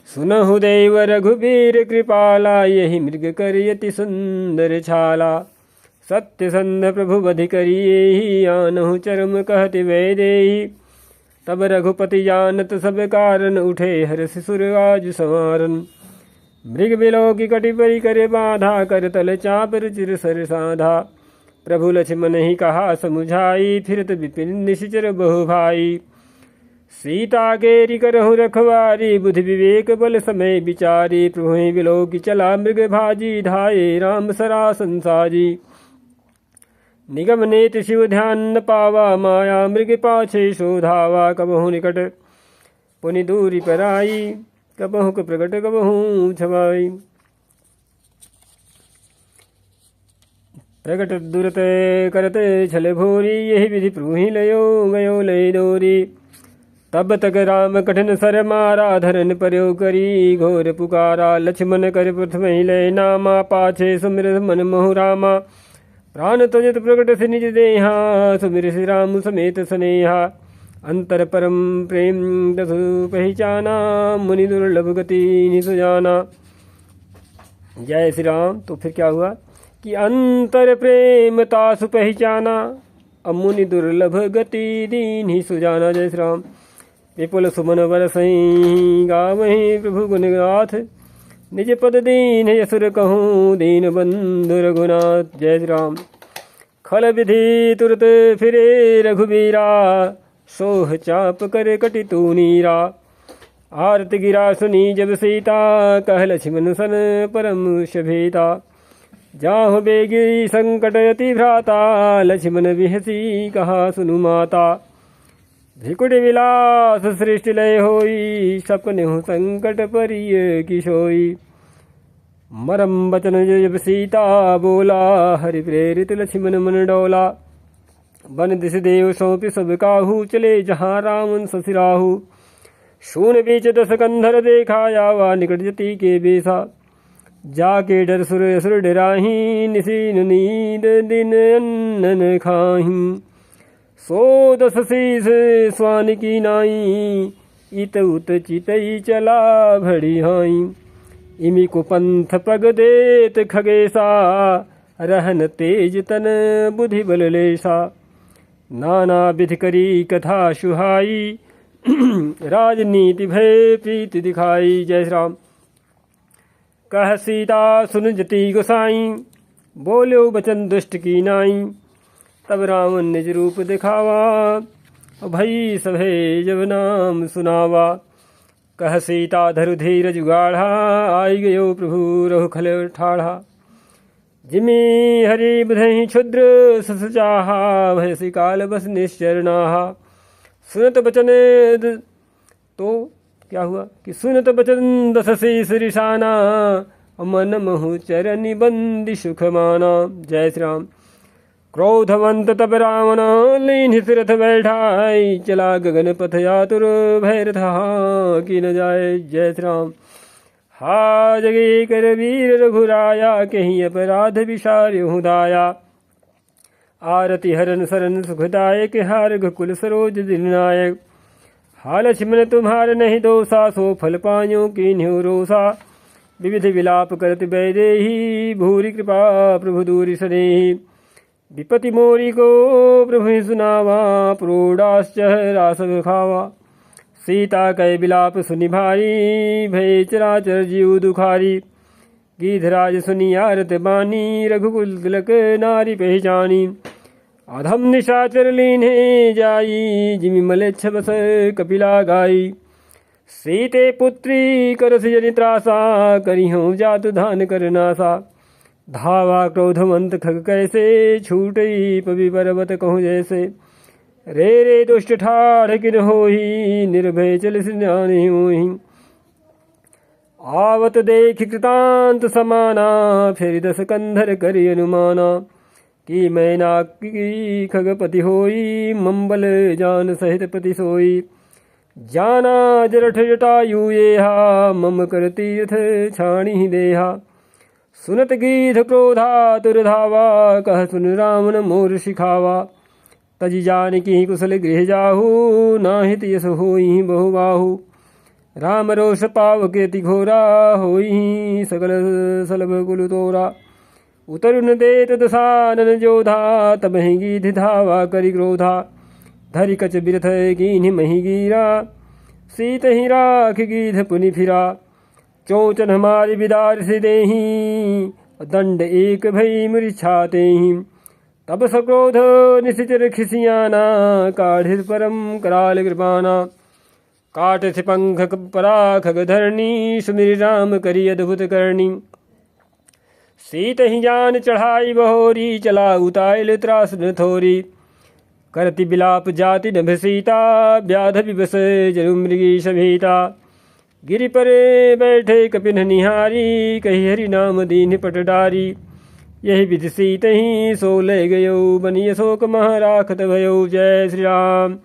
सुनहु देव रघुबीर कृपाला, यही मृग करियति सुंदर छाला। सत्य संध प्रभु बधि करिए, आनहु चरम कहति वैदेही। तब रघुपति जानत सब कारण, उठे हर्ष सुर आज संवारन। मृग बिलो की कटि परि करे बाधा, कर तल चाप रुचिर सर साधा। प्रभु लक्ष्मण ही कहा समुझाई, फिरत विपिन निशिचर बहु भाई। सीता केरी करहु रखवारी, बुद्धि विवेक बल समय विचारी। प्रभु ही बिलो की चला मृग भाजी, धाये राम सरासन साजी। निगम नेत शिव ध्यान न पावा, माया मृग पाछे शोधावा। कबहु निकट पुनि दूरी पर आई, कबहु प्रकट कबहु छवाई। प्रकट दुरत करते छल भोरी, यही विधि प्रभु ही लयो गयो लय डोरी। तब तक राम कठिन सर मारा, धरन पर्यो करी घोर पुकारा। लक्ष्मण कर प्रथम ही लय नामा, पाछे सुमिर मन मोहु रामा। प्राण त्यजत प्रकट से निज देहा, सुमिर श्री राम समेत स्नेहा। अंतर परम प्रेम दसु पहचाना, मुनि दुर्लभ गति निसु जाना। जय श्री राम। तो फिर क्या हुआ कि अंतर प्रेम तासु पहचाना, मुनि दुर्लभ गति दीन ही सुजाना। जय श्री राम। विपुल सुमन बरसई गावहीं प्रभु गुण गाथ, निज पद दीन यसुर कहूँ दीन बंधु रघुनाथ। जय श्री राम। खल विधि तुरत फिरे रघुबीरा, सोह चाप कर कटि तू नीरा। आरत गिरा सुनी जब सीता, कह लक्ष्मण सन परम शभीता। जाहु बेगी संकट अति भ्राता, लक्ष्मण बिहसी कहा सुनु माता। भिकुट विलास सृष्टि लय होई, सपने संकट परिय किशोई। मरम बचन जब सीता बोला, हरि प्रेरित लक्ष्मण मन डोला। बन दिस देव सौंपि सब काहू, चले जहाँ राम ससिराहू। शून बीच दस कंधर देखा, यावा निकट जति के बेसा। जाके डर सुर असुर डराही, निसीन नींद दिन अन्न खाही। सो दस शीस स्वान की नाई, इत उत चितई चला भड़ी हाई। इमी को पंथ पग देत खगेसा, रहन तेज तन बुद्धि बल लेसा। नाना विधि करी कथा सुहाई, राजनीति भय प्रीति दिखाई। जय श्री राम। कह सीता सुन जति गोसाई, बोलो बचन दुष्ट की नाई। तब रावण निज रूप दिखावा, भई सभे जब नाम सुनावा। कह सीता धरु धीरज गाढ़ा, आई गयो प्रभु रघु खल ठाढ़ा। जिमि हरि बुधहि क्षुद्र सस चाहा, भयसि काल बस निश्चर नाहा। सुनत बचन तो क्या हुआ कि सुनत बचन दस शीस रिसाना, मन महु चरनि बंदी सुख माना। जय श्री राम। क्रोधवंत तब रावण, लीन सिरथ बैठाई। चला गगन पथ यातुर, भय रथा की न जाए। जय श्री राम। हा जगे कर वीर रघुराया, कहीं अपराध विसार्यु दाया। आरति हरन सरन सुखदायक, हार रघुकुल सरोज दिलनायक। हा लक्ष्मण तुम्हार नहीं दोषा, सो फल पायो कीन्ह्यो रोषा। विविध विलाप करत वैदेही, भूरि कृपा प्रभु दूरि सनेही। विपति मोरी को प्रभु सुनावा, प्रोडाश्च रासव खावा। सीता कै विलाप सुनि भारी, भय चराचर जीव दुखारी। गीधराज सुनि आरत बानी, रघुकुल तिलक नारी पहचानी। अधम निशाचर लीन्हे जाई, जिमि मलेच्छ बस कपिला गाई। सीते पुत्री करस जनि त्रासा, करिहूँ जातु धान कर नासा। धावा क्रोधवंत खग कैसे, छूटई पवि पर्वत कहूँ जैसे। रे दुष्ट ठाढ़ किन होही, निर्भय चल सिनानि होही। आवत देख कृतांत समाना, फिर दस कंधर करि अनुमाना। कि मैना की खगपति होई, मंबल जान सहित पति सोई। जाना जरठ जटायु येहा, मम कर तीर्थ छाणी देहा। सुनत गीध क्रोधा तुरधावा, कह सुन रावण मोर सिखावा। तजि जानकी कुशल गृह जाहू, नाहित यस होई बहुबाहु। राम रोष पावक अति घोरा, होई सकल सलभ कुल तोरा। उतरुन देत दसानन जोधा, तब ही गीध धावा करि क्रोधा। धरि कच बिरथ कीन्हि मही गिरा, सीत ही राख गीध पुनि फिरा। चोचन हमारी बिदार से देही, दंड एक भई मूर्छातेहि। तब सक्रोध निशिचर खिसियाना, काढ़िर परम कराल कृपाना। काट से पंख पराख धरणी, सुमिर राम करी अद्भुत करणी। सीत ही जान चढ़ाई बहोरी, चला उताइल त्रास न थोरी। करति बिलाप जाति नभ सीता, व्याध विवश जरु मृगी सभीता। गिरि परे बैठे कपिन निहारी, कही हरि नाम दीन पट डारी। यही विधि सीत ही सो ले गयो, बनी अशोक मह राखत भयो। जय श्री राम।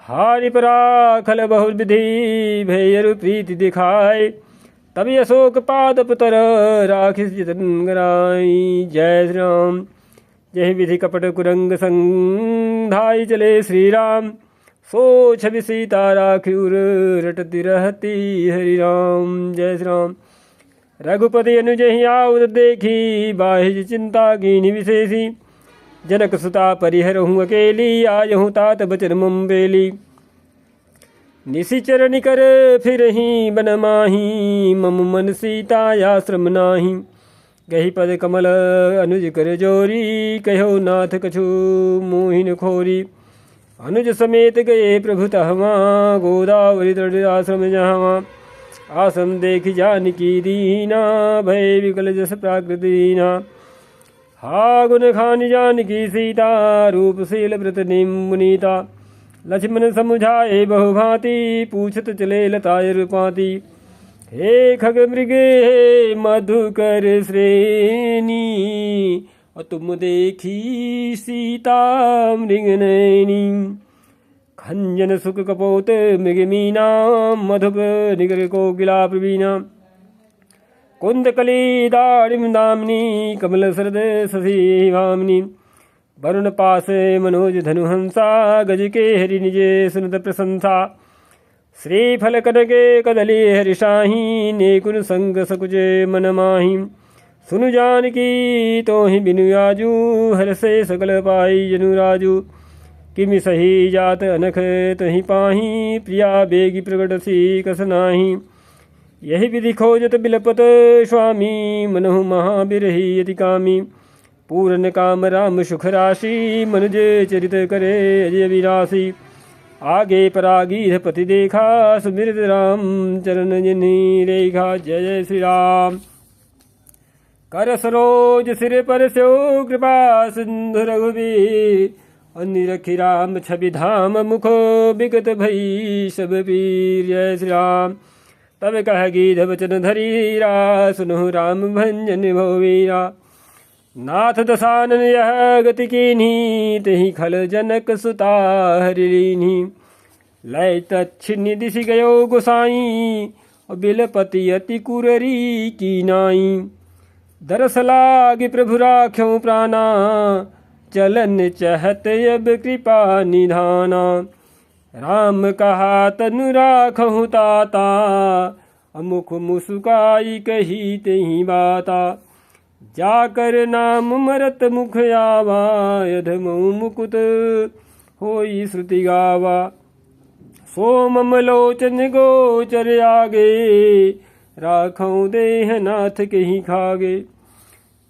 हारि पराखल बहु विधि भैरु प्रीति दिखाए। तभी अशोक पाद पुतर राखिस जतन गराई। जय श्री राम। जय विधि कपट कुरंग संधाई चले श्री राम। सो छवि सीता राखिउर रटती रहती हरि राम। जय श्री राम। रघुपति अनुजहि आउद देखी बाहिज चिंता कीनि विशेषी। जनक सुता परिहरहूँ अकेली आयहूँ तात बचन मुम्बेली। निशिचर निकर फिर ही बन माही मम मन सीतायाश्रम नाही। गही पद कमल अनुज कर जोरी कहो नाथ कछु मोहिन खोरी। अनुज समेत गए प्रभु तहवा गोदावरी तट आश्रम जहाँ। आश्रम देख जानकी दीना भय विकल जस प्राकृतिना। हा गुण खान जानकी सीता रूपशील व्रत निम मुनीता। लक्ष्मण समुझाए बहुभांति पूछत चले लताय रूपाती। हे खग मृगे हे मधुकर श्रेणी और तुम देखी सीता मृग नैनी। खंजन सुख कपोत मृग मीना मधुप निगर कोकिला प्रवीणा। कुंदकली दाड़िम दामिनी कमल सरद शशि भामिनी। वरुण पास मनोज धनुहंसा गज के हरि निजे सुनत प्रशंसा। श्रीफल कनके कदली हरिषाही नेकुन संग सकुचे मन माही। सुनु जानकी तोहि बिनु आजू हर से सकल पाई जनु राजू। किमि सही जात अनख तहि पाही प्रिया बेगी प्रगट सी कस नाही। यही विधि खोजत बिलपत स्वामी मनहु महाबिरही अति कामी। पूरन काम राम सुख राशि मनुज चरित करे अजय विरासी। आगे परागीध पति देखा सुमिरत राम चरण जिन्हि रेखा। जय जय श्री राम। कर सरोज सिर पर स्यो कृपा सिंधु रघुबीर। निरखि राम छवि धाम मुख बिगत भई सब पीर। जय श्री राम। तब कह गीध वचन धरीरा सुनो राम भंजन भोवीरा। नाथ दसानन यह गति कीन्ही तहि खल जनक सुता हरि लीन्ही। लय तच्छिन्नि दिशि गयो गोसाई बिलपति अति कुररी की नाई। दरस लागे प्रभु राख्यों प्राणा चलन चहत अब कृपा निधाना। राम कहा तनु राखहु ताता अमुख मुसुकाई कही तेहि बाता। जाकर नाम मरत मुख आवा यधमऊ मुकुत होई श्रुति गावा। सोमम लोचन गोचर आगे राखऊं देह नाथ कहीं खागे।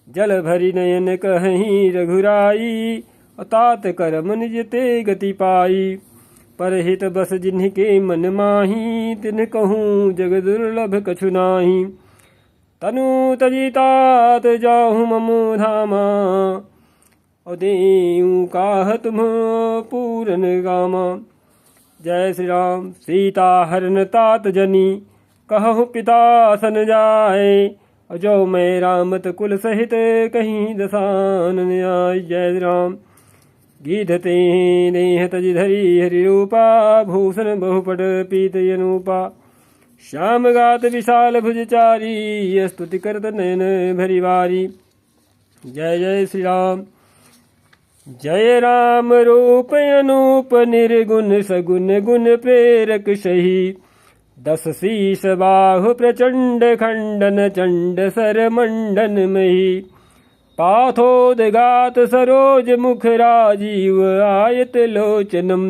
जल भरी नयन कहीं रघुराई तात करम निज ते गति पाई। परहित बस जिन्हि मन माही तिन कहूँ जग दुर्लभ कछु नाही। तनु तजी तात जाहु ममु धामा देऊ काह तुम पूरन गामा। जय श्री राम। सीता हरन तात जनी कहु पिता सन जाए। जो मैं रामत कुल सहित कहीं दसानन आय। जय श्री राम। गीधते नेह तज धरी हरि रूपा भूषण बहुपट पीत अनूपा। श्याम गात विशाल भुजचारी स्तुति करत नयन भरी वारी। जय जय श्री राम। जय राम रूप अनूप निर्गुण सगुण गुण प्रेरक सही। 10 शीस बाहु प्रचंड खंडन चंड सर मंडन मही। पाथोदगात सरोज मुख राजीव आयत लोचनम।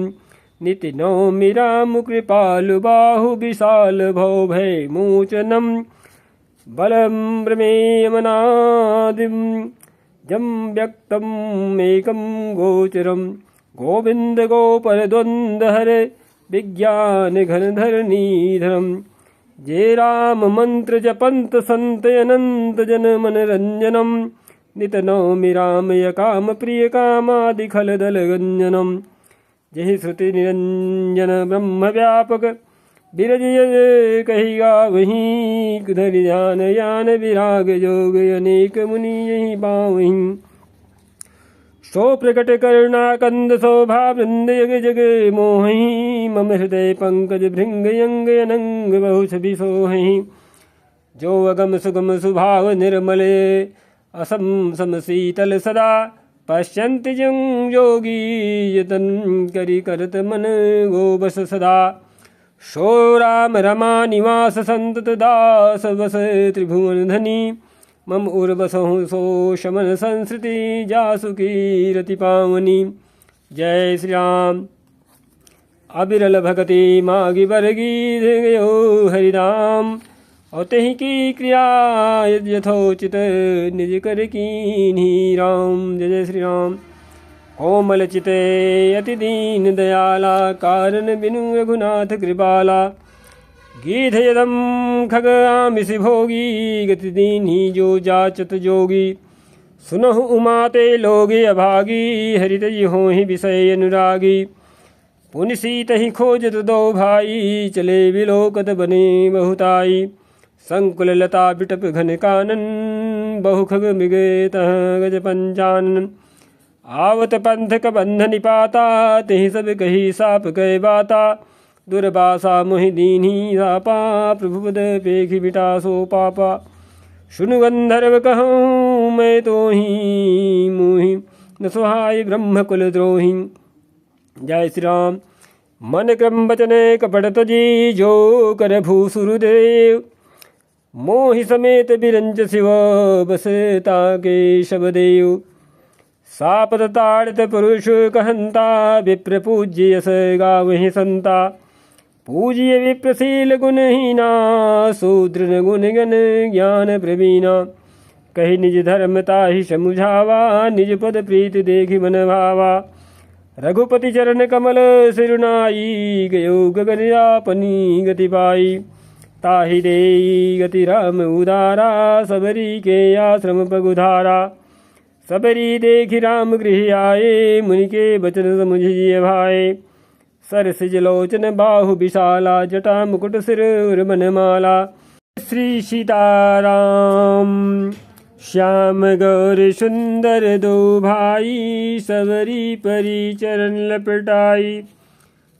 निति नौमि राम कृपालु बाहु विशाल भव भय मोचनम। बलम प्रमेयमनादिम जम व्यक्तम एकम गोचरम। गोविंद गोपर द्वंद हरे विज्ञान घन धरणीधरम। जय राम मंत्र जपंत संत अनंत जन मन रंजनम। नित नौमि राम यकाम प्रिय कामादि खल दल गंजनम। जहि श्रुति निरंजन ब्रह्म व्यापक बिरज कही गावहीं। धरि ध्यान यान विराग जोग अनेक मुनि यही पावहीं। सो प्रकट करुणा कंद शोभा वृंद जग जग मोहि मम हृदय पंकज भृंग यंग अनंग बहु छवि सोहि जो अगम सुगम सुभाव निर्मल असम सम शीतल सदा पश्यन्ति जं योगी यतन करि करत मन गो बस सदा सो राम रमा निवास संतत दास बस त्रिभुवन धनी मम उर्वसहु सो शमन संस्कृति जासु की रति पावनी। जय श्री राम। अबिरल भगति मागी बरगी गयो हरिराम और तेहि की क्रिया यथोचित निज कर कीन्ही राम। जय जय श्री राम। कोमल चिते अति दीन दयाला कारण बिनु रघुनाथ कृपाला गीध यदम खग आमिषि भोगी गति दीन्ही जो जाचत जोगी सुनहु उमाते लोगे अभागी हरित होहि विषय अनुरागी पुनि सीत ही खोजत दो भाई चले विलोकत बने बहुताई संकुल लता बिटप घन कानन बहु खग मृगे तह गज पंचानन आवत पंथ क बंध निपाता तेहि सब कही साप गए बाता दुर्बासा मोहि दीन्ही सापा प्रभु पद पेखि बिटा सो पापा सुनु गंधर्व कहूँ मैं तो ही मोहि न सुहाय ब्रह्म कुल द्रोही। जय श्री राम। मन क्रम बचने कपट तजी जो कर भूसुरदेव मोहि समेत बिरंज शिव बस ताके शबदेव सापत ताड़ित पुरुष कहंता विप्र पूज्य यस गावहि संता पूज्य विप्रशील गुणहीना शूद्र गुण गण ज्ञान प्रवीणा कही निज धर्मता ही समुझावा निज पद प्रीत देखि मन भावा रघुपति चरण कमल सिरुनाई गयो गगन आपनी गति पाई ताहि दे गति राम उदारा सबरी के आश्रम पगुधारा सबरी देखि राम गृह आए मुनि के बचन समुझिए भाई सरसिज लोचन बाहु विशाला जटा मुकुट सिर मनमाला श्री सीताराम श्याम गौर सुंदर दो भाई सबरी परी चरण लपटाई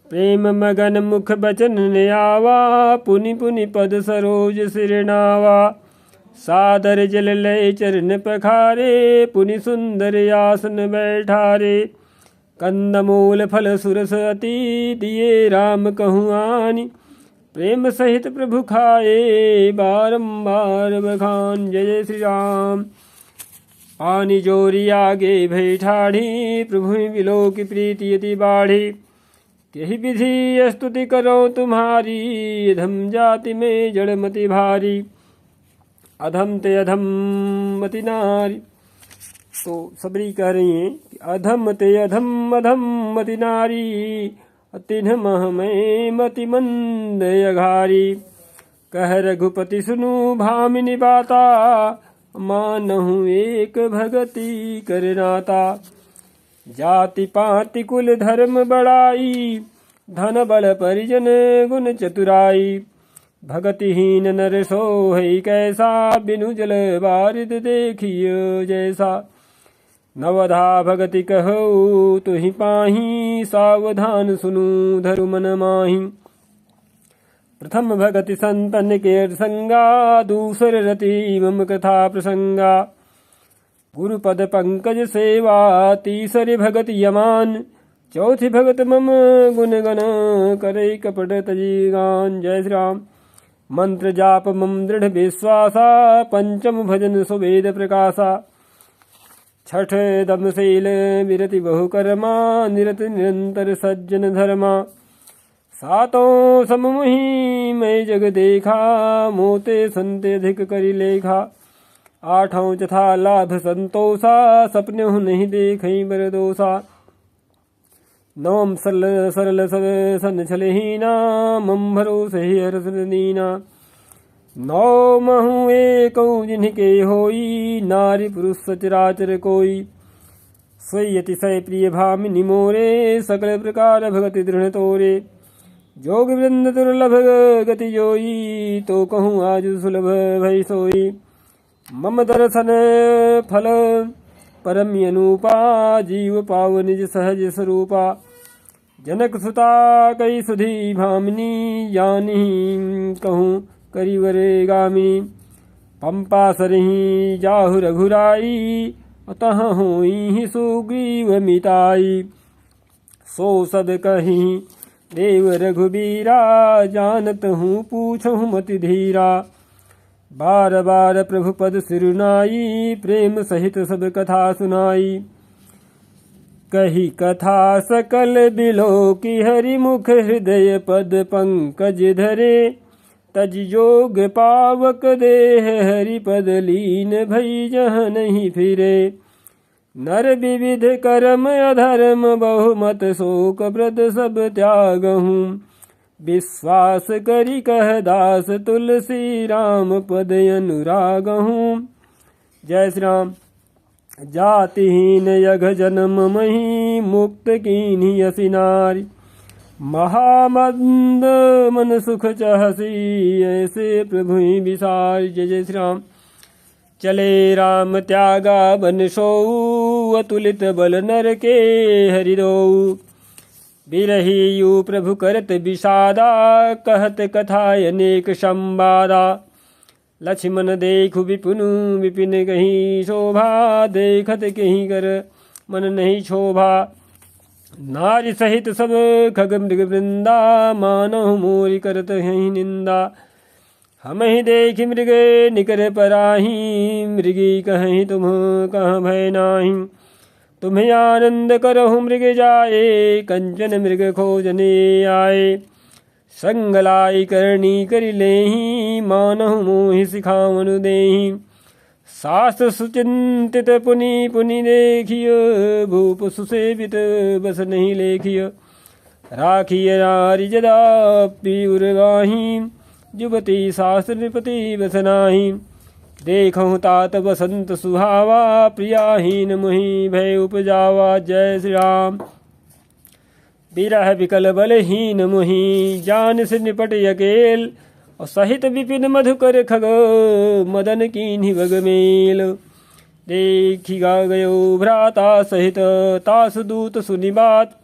प्रेम मगन मुख बचन ने आवा पुनि पुनि पद सरोज सिरनावा सादर जल लय चरण पखारे पुनि सुंदर आसन बैठारे कंदमूल फल सुरस अति दिए राम कहूँ आनी प्रेम सहित प्रभु खाए बारंबार बखान। जय जय श्री राम। पानी जोरी आगे भई ठाढ़ी प्रभु बिलो की प्रीति यति बाढ़ी यही विधि स्तुति करो तुम्हारी अधम जाति में जड़मति भारी अधम ते अधम मति नारी। तो सबरी कह रही हैं कि अधम ते अधम अधम मति नारी तिन्ह मह में मति मंद अघारी कह रघुपति सुनु भामिनी बाता मानहु एक भगति करनाता जाति पाति कुल धर्म बड़ाई धन बल परिजन गुण चतुराई भगतिहीन नर सोहै कैसा बिनु जल बारिद देखियो जैसा नवधा भगति कहो तुहि पाही सावधान सुनु धरु मन माही प्रथम भगति संतन के संगा दूसर रति मम कथा प्रसंगा गुरुपद पंकज सेवा तीसरी भगति यमान चौथी भगत मम गुण गण करे कपट तजी गान। जय श्री राम। मंत्र जाप मम दृढ़ विश्वासा पंचम भजन सुवेद प्रकाशा छठ दमशील विरति बहुकर्मा निरत निरंतर सज्जन धर्मा सातों सममुहि मैं जग देखा मोते संते अधिक करि लेखा आठों तथा लाभ संतोषा सपने नहीं देखई बर दोषा नवम सरल सरल सब सन छलहीना मम भरोसे हरस दीना नौ महु एक जिनके होई नारी पुरुष सचराचर कोई सोई अतिशय प्रिय भामिनी मोरे सकल प्रकार भगति दृढ़ तोरे जोग वृंद दुर्लभ गति जोई तो कहूँ आज सुलभ भई सोई मम दर्शन फल परम अनुपा जीव पाव निज सहज स्वरूपा। जनक सुता कई सुधी भामिनी जानी कहूँ करिवरे गामिनी। पंपा सरही जाहु रघुराई अतः होई सुग्रीव मिताई। सो सब कहीं देव रघुबीरा जानत हूँ पूछहु मति धीरा। बार बार प्रभु पद सिरुनाई प्रेम सहित सब कथा सुनाई। कही कथा सकल बिलो की हरि मुख हृदय पद पंकज धरे। तज जोग पावक देह हरि पद लीन भई जहाँ नहीं फिरे। नर विविध कर्म अधर्म बहुमत शोक व्रत सब त्यागहूँ। विश्वास करी कह दास तुलसी राम पद अनुरागहूँ। जय श्री राम। जातिहीन यघ जन्म मही मुक्त कीन्ही असी नारी। महामंद मन सुख चहसी ऐसे प्रभु विसार। जय जय श्री राम। चले राम त्यागा बन सोऊ अतुलित बल नर के हरिदो। बिरही यू प्रभु करत विषादा कहत कथा अनेक संवादा। लक्ष्मण देखु विपुनु विपिन कहीं शोभा देखत कहीं कर मन नहीं शोभा। नारी सहित सब खग मृग वृंदा मानहु मोरी करत हैं निंदा। हम ही देख मृग निकर पराही मृगी कहीं तुम कहाँ भय नाही। तुम्हें आनंद करहु मृग जाए कंचन मृग खोजने आए। संगलाई करणी कर लेही मानहु मोहि सिखावनु देही। शास्त्र सुचिंतित पुनि पुनि देखिय भूप सुसेवित बस नहीं लेखिय। राखिय नारी जदापि उर्वाही युवती शास्त्र नृपति बस नाही। देखहु तात बसंत सुहावा प्रियाहीन मुहि भय उपजावा। जय श्री राम। बिरह विकल बलहीन मुहि जान से निपट अकेल। और सहित विपिन मधुकर खग मदन कीन्ही बगमेल। देखिगा गयो भ्राता सहित तास दूत सुनि बात।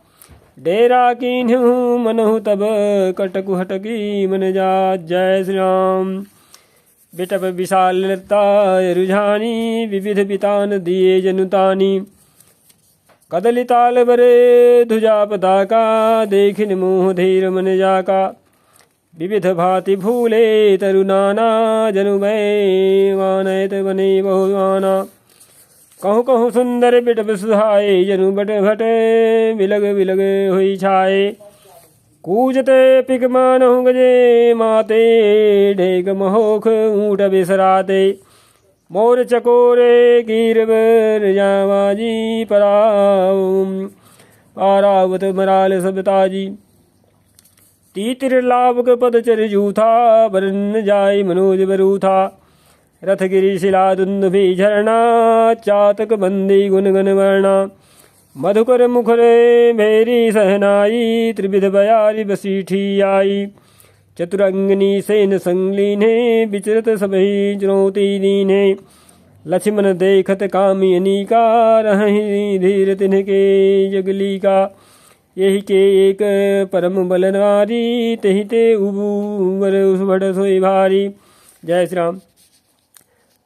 डेरा कीन्हु मनहु तब कटकु हटकी मन जात। जय श्री राम। बिटप विशालता रुझानी विविध बितान दिए जनुतानी। कदलिताल बरे ध्वजा पताका देखिन मोह धीर मन जाका। विविध भांति भूले तरुनाना जनु भय मानयत बने बहुआना। कहूँ कहूँ सुंदर बिटप सुहाए जनु बट भट बिलग बिलग हुई छाए। कूजते पिक मानहु गजे माते ढेक महोख ऊँट बिसराते। मोर चकोरे कीर बर जावाजी परावत मराल सब ताजी। तीतिर लाभक पद चर जूथा बरन जाय मनोज बरूथा। रथ गिरी शिला दुंदुभि झरना चातक बंदी गुन गन वर्णा। मधुकर मुखरे भेरी सहनाई त्रिविध बयारी बसीठी आई। चतुरंगनी सेन संगलीने विचरत सबही चुनौती दीने। लक्ष्मण देखत कामी अनीका रहि धीर तिनके जगली का। यही के एक परम बल नारी तही ते उबर उस भट सोई भारी। जय श्री राम।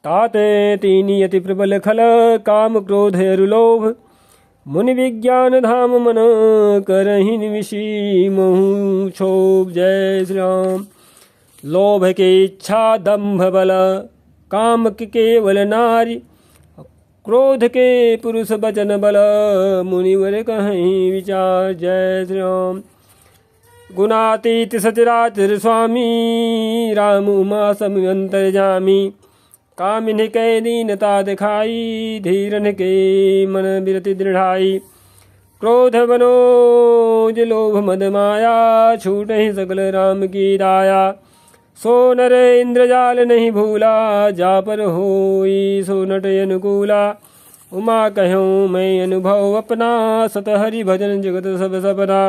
ताते तीनी अति प्रबल खल काम क्रोध अरुलोभ। मुनि विज्ञान धाम मन करहि निविषी महु क्षोभ। जय श्री राम। लोभ के इच्छा दंभ बल काम के केवल नारी। क्रोध के पुरुष बचन बल मुनिवर कहीं विचार। जय श्री राम। गुणातीत सचराचर स्वामी राम उमा सम अंतर्जामी। कामिन कै दीनता दिखाई धीरन के मन बिरति दृढ़ाई। क्रोध मनोज लोभ मद माया छूट ही सकल राम की दाया। सो नर इंद्रजाल नहीं भूला जा पर होई सो नट अनुकूला। उमा कहूँ मैं अनुभव अपना सत हरि भजन जगत सब सपना।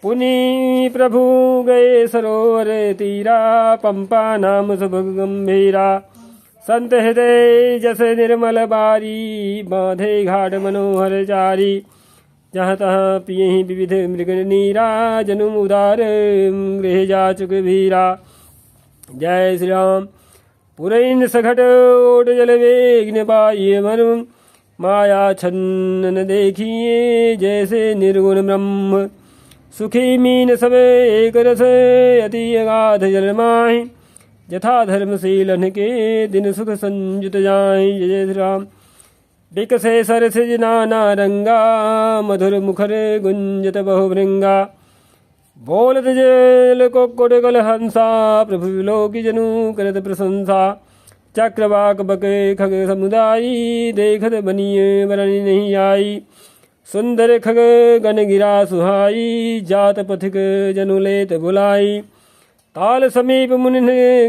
पुनि प्रभु गए सरोवर तीरा पंपा नाम सब गंभीरा। संत हृदय जस निर्मल बारी, बांधे घाट मनोहर चारी। जहाँ तहाँ पियहि विविध मृग नीरा, जनुम उदार गृह जाचुक भीरा। जय श्री राम। पुरैन सखट ओट जल वेग पाइये मर्म, माया छन्न देखिए जैसे निर्गुण ब्रह्म। सुखी मीन सब एक रस, अति अगाध जल माहि। यथा धर्मशीलन के दिन सुख संयुत जाहि। जय श्री राम। विकसे सरसिज नाना रंगा, मधुर मुखर गुंजत बहुभृंगा। बोलत जल कुक्कुट गल हंसा, प्रभु विलोकी जनु करत प्रशंसा। चक्रवाक बके खग समुदायी, देखत बनिए बरनी नहीं आई। सुंदर खग गण गिरा सुहाई, जात पथिक जनु लेत बुलाई। ताल समीप मुनि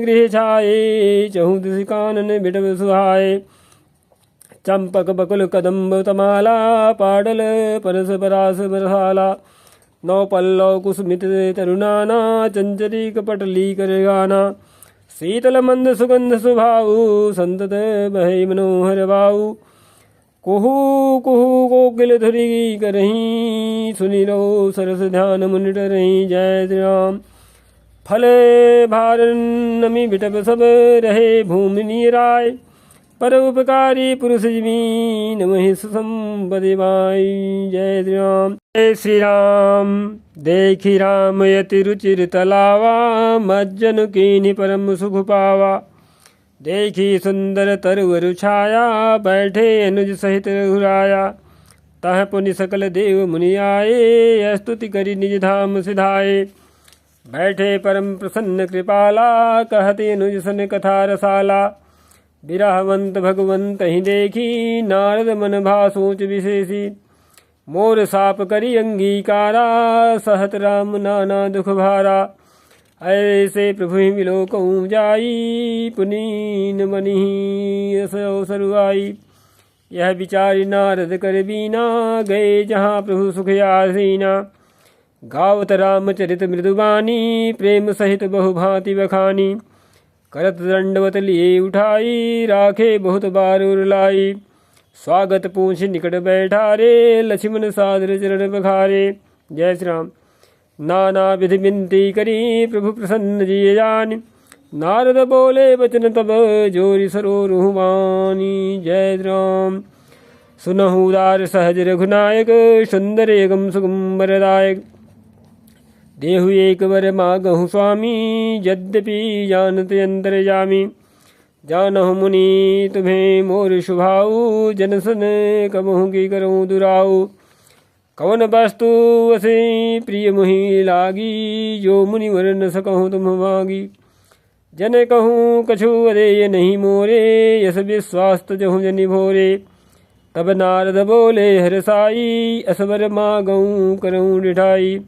गृह छाये, चहु दिश कानन बिटव सुहाए। चंपक बकुल कदम्ब तमाला, पाडल परस परास बरसाला। नौ पल्लव कुसुमित तरुणाना, चंचरी कपटली कर गाना। शीतल मंद सुगंध सुभाऊ, संतत बहे मनोहर बाऊ। कुहू कुहू कोकिल धुरी करहीं, सुनि लो सरस ध्यान मुनि डरहीं। जय श्री राम। फल भार नमी बिटप सब रहे, भूमि नीराय। पर उपकारी पुरुष जमीन, वही सुसंपदि माई। जय श्री राम। जय श्री राम। देखी राम यति रुचिर तलावा, मज्जन कीन्हि परम सुख पावा। देखी सुंदर तरवर छाया, बैठे अनुज सहित रघुराया। तह पुनि सकल देव मुनि आए, स्तुति करी निज धाम सिधाए। बैठे परम प्रसन्न कृपाला, कहते अनुज सन कथा रसाला। विरहवंत भगवंत ही देखी, नारद मन भा सोच विशेषी। मोर साप करी अंगीकारा, सहत राम नाना दुख भारा। ऐसे प्रभु विलोकऊँ जाई, पुनीन मनि यस अवसर आई। यह विचारी नारद कर बीना, गए जहाँ प्रभु सुख आसीना। गावत रामचरित मृदुबानी, प्रेम सहित बहुभांति बखानी। करत दंडवत लिए उठाई, राखे बहुत बार उरलाई। स्वागत पूछ निकट बैठारे, लक्ष्मण सादर चरण बखारे। जय श्री राम। नाना विधि विनती करी, प्रभु प्रसन्न जिय जानि। नारद बोले बचन तब, जोरि सरोरुह वाणी। जय श्री राम। सुनहु उदार सहज रघुनायक, सुंदर एगम सुगम वरदायक। देहु एक वर मागहु स्वामी, यद्यपि जानत अंतर्यामी। जानहु मुनि तुम्हें मोर शुभाऊ, जन सन कबहु की करऊँ दुराऊ। कवन वस्तु वसे प्रिय मुहि लागी, जो मुनि वर न सकहु तुम मागी। जन कहूँ कछु अदेय नहीं मोरे, यस विश्वास तजहु जनि भोरे। तब नारद बोले हरसाई, असवर मागऊँ करऊँ डिठाई।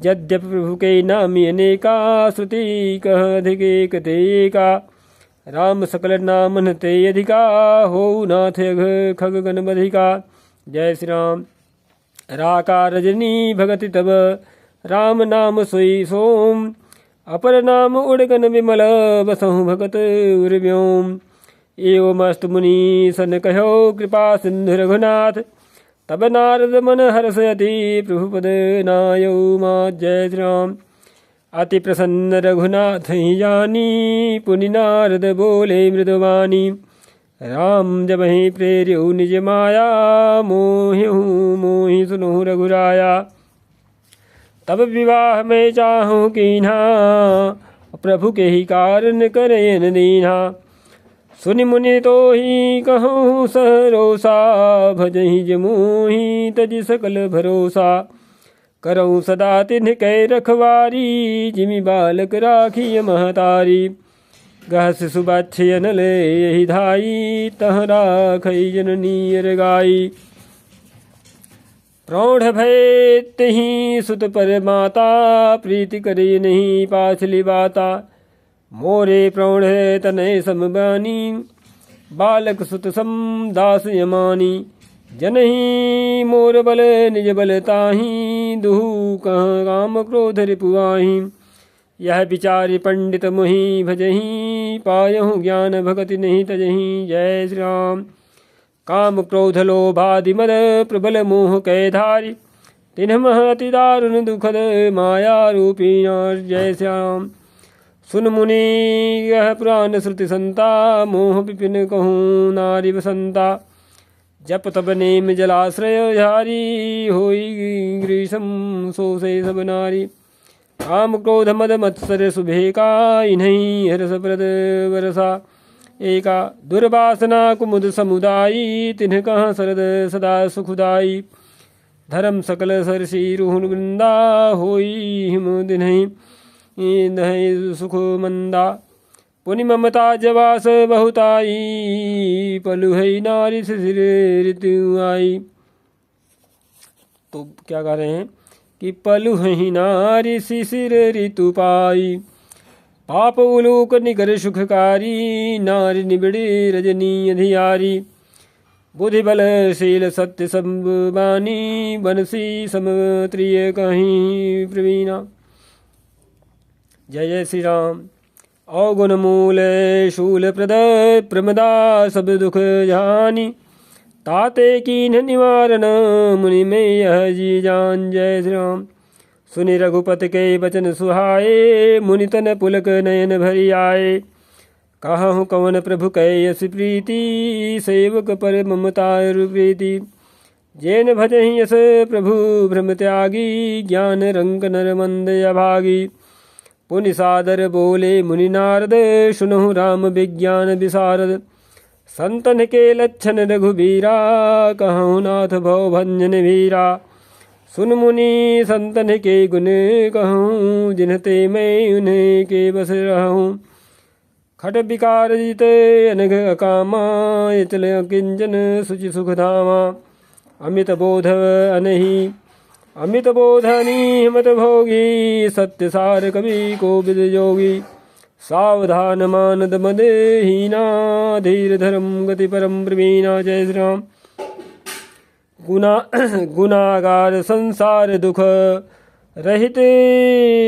यद्यपि प्रभु के नामी अनेका, श्रुति कह अधिक एक ते एका। राम सकल नामन ते अधिका, हो नाथ अघ खग गण बधिका। जय श्री राम। राका रजनी भगति तब, राम नाम सोई सोम। अपर नाम उड़गन विमल, बसहु भगत उर्व्योम। एवमस्तु मुनि सन कहो, कृपा सिंधु रघुनाथ। तब नारद मन हर्षयति, प्रभु पद नायौ मात। जय श्री राम। अति प्रसन्न रघुनाथ ही जानी, पुनि नारद बोले मृदुवाणी। राम जब ही प्रेर्यु निज माया, मोहिहु मोहि सुनहु रघुराया। तब विवाह में चाहूँ कीन्हा, प्रभु के ही कारण करेन दीन्हा। सुनि मुनि तो ही कहूँ सरोसा, भजहि जमुहि तज सकल भरोसा। करऊँ सदा तिन्ह कै रखवारी, जिमि बालक राखिय महतारी। गह शिशु बच्चे अनल यही धाई, तह राखई जननी अर गाई। प्रौढ़ भय तहि सुत पर माता, प्रीति करे नहीं पाछली बाता। मोरे प्रौढ़ तनय समबानी, बालक सुत सम दास यमानी। जनहि मोर बल निज बल ताहि, दुहु कह काम क्रोध रिपुआहि। यह विचारि पंडित मोहि भजहि, पायहु ज्ञान भगति नहीं तजहि। जय श्री राम। काम क्रोध लोभादि मद प्रबल मोह कै धारी, तिन्ह मह अति दारुण दुखद माया रूपी नार। जय श्री राम। सुन मुनि यह पुराण श्रुति संता, मोह विपिन कहूँ नारी बसंता। जप तप नेम जलाश्रय झारी, होई ग्रीसम सो से सब नारी। काम क्रोध मद मत्सर सुभेका, इन्हीं हरस प्रद वरसा एका। दुर्वासना कुमुद समुदायी, तिन्ह कहाँ सरद सदा सुखदाई। धर्म सकल सरसी रुहुन वृंदा, होई हिम दिन्हि दहि सुख मंदा। पुनि ममता जवास बहुताई, पलु है नारी शिशिर ऋतु आई। तो क्या कह रहे हैं कि पलु है नारी शिशिर ऋतु पाई। पाप उलूक निकर सुखकारी, नारी निबिड़ी रजनी अधियारी। बुद्धि बल शील सत्य संबानी, बनसी समत्रिय कहीं प्रवीणा। जय जय श्री राम। अवगुण मूल शूल प्रद प्रमदा, सब दुख जानी। ताते कीन्ह निवारण, मुनि में यह जी जान। जय श्री राम। सुनि रघुपति के वचन सुहाए, मुनि तन पुलक नयन भरी आए। कहूँ कवन प्रभु कै यस प्रीति, सेवक पर ममता प्रीति। जैन भजहि यस प्रभु भ्रम त्यागी, ज्ञान रंग नर मंद अभागी। पुनि सादर बोले मुनि नारद, सुनहु राम विज्ञान विशारद। संतन के लक्षण रघुबीरा, कहूँ नाथ भव भंजन वीरा। सुन मुनि संतन के गुण कहूँ, जिनते मैं उन्हें के बस रहूँ। खट विकार जित अनघ अकामा, चल किंचन सुचि सुख धामा। अमित बोध अनहि अमित बोधनी हिमत भोगी, सत्य सार कवि कोविद जोगी। सावधान मानद मद हीना, धीर धर्म गति परम प्रवीणा। जय श्री राम। गुनागार संसार दुख रहित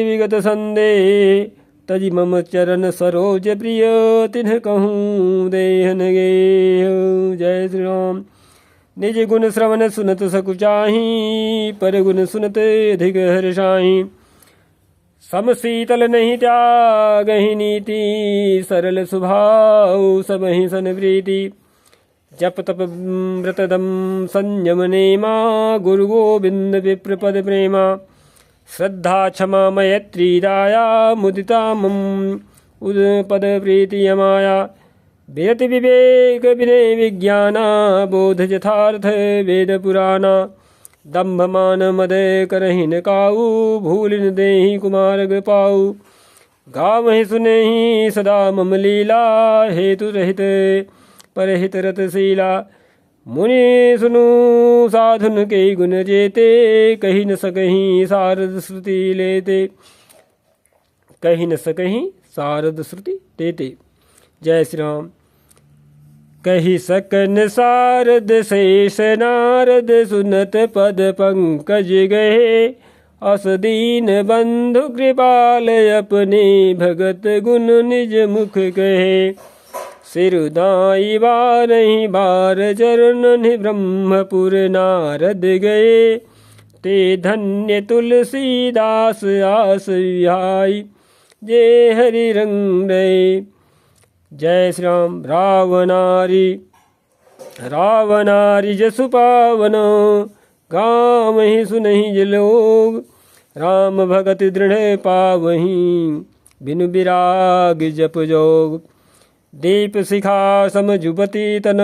विगत संदेह, तजि मम चरण सरोज प्रिय, तिन्ह कहूँ देहन गे। जय श्री राम। निज गुण श्रवण सुनत सकुचाही, पर गुण सुनत अधिक हर्षाही। समशीतल नहीं त्यागहि नीति, सरल स्वभाव सबहि सन प्रीति। जप तप व्रत दम संयम नेमा, गुरु गोविंद विप्र पद प्रेमा। श्रद्धा क्षमा मैत्री दाया, मुदिता मम उद पद प्रीति अमाया। विरति विवेक विनय विज्ञाना, बोध यथार्थ वेद पुराना। दम्भ मान मद करहिन काऊ, भूलिन देहि कुमार्ग पाऊ। गावहि सुनेहि सदा मम लीला, हेतु रहित परहित रतशीला। मुनि सुनु साधुन के गुण जेते, कही न सकहीं सारद श्रुति लेते। कही न सकहीं सारद श्रुति देते। जय श्री राम। कही सकन सारद शेष नारद, सुनत पद पंकज गए। अस दीन बंधु कृपाल, अपने भगत गुण निज मुख कहे। सिरुदाई बारहि बार चरण, ब्रह्मपुर नारद गए। ते धन्य तुलसीदास आस विहाई, जे हरि रंग रहे। जय श्री राम। रावणारी जसु पावन, गावहि सुनहि जे लोग। राम भगति दृढ़ पावहि, बिनु विराग जप जोग। दीप शिखा सम जुबती तन,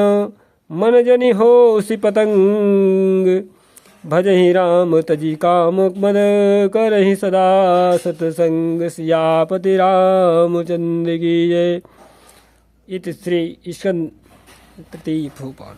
मन जनि होसि पतंग। भजहि राम तजि काम मद, करहि सदा सतसंग। सियापति रामचंद्र की जय। इति श्री स्कंद तृतीय भूपाल।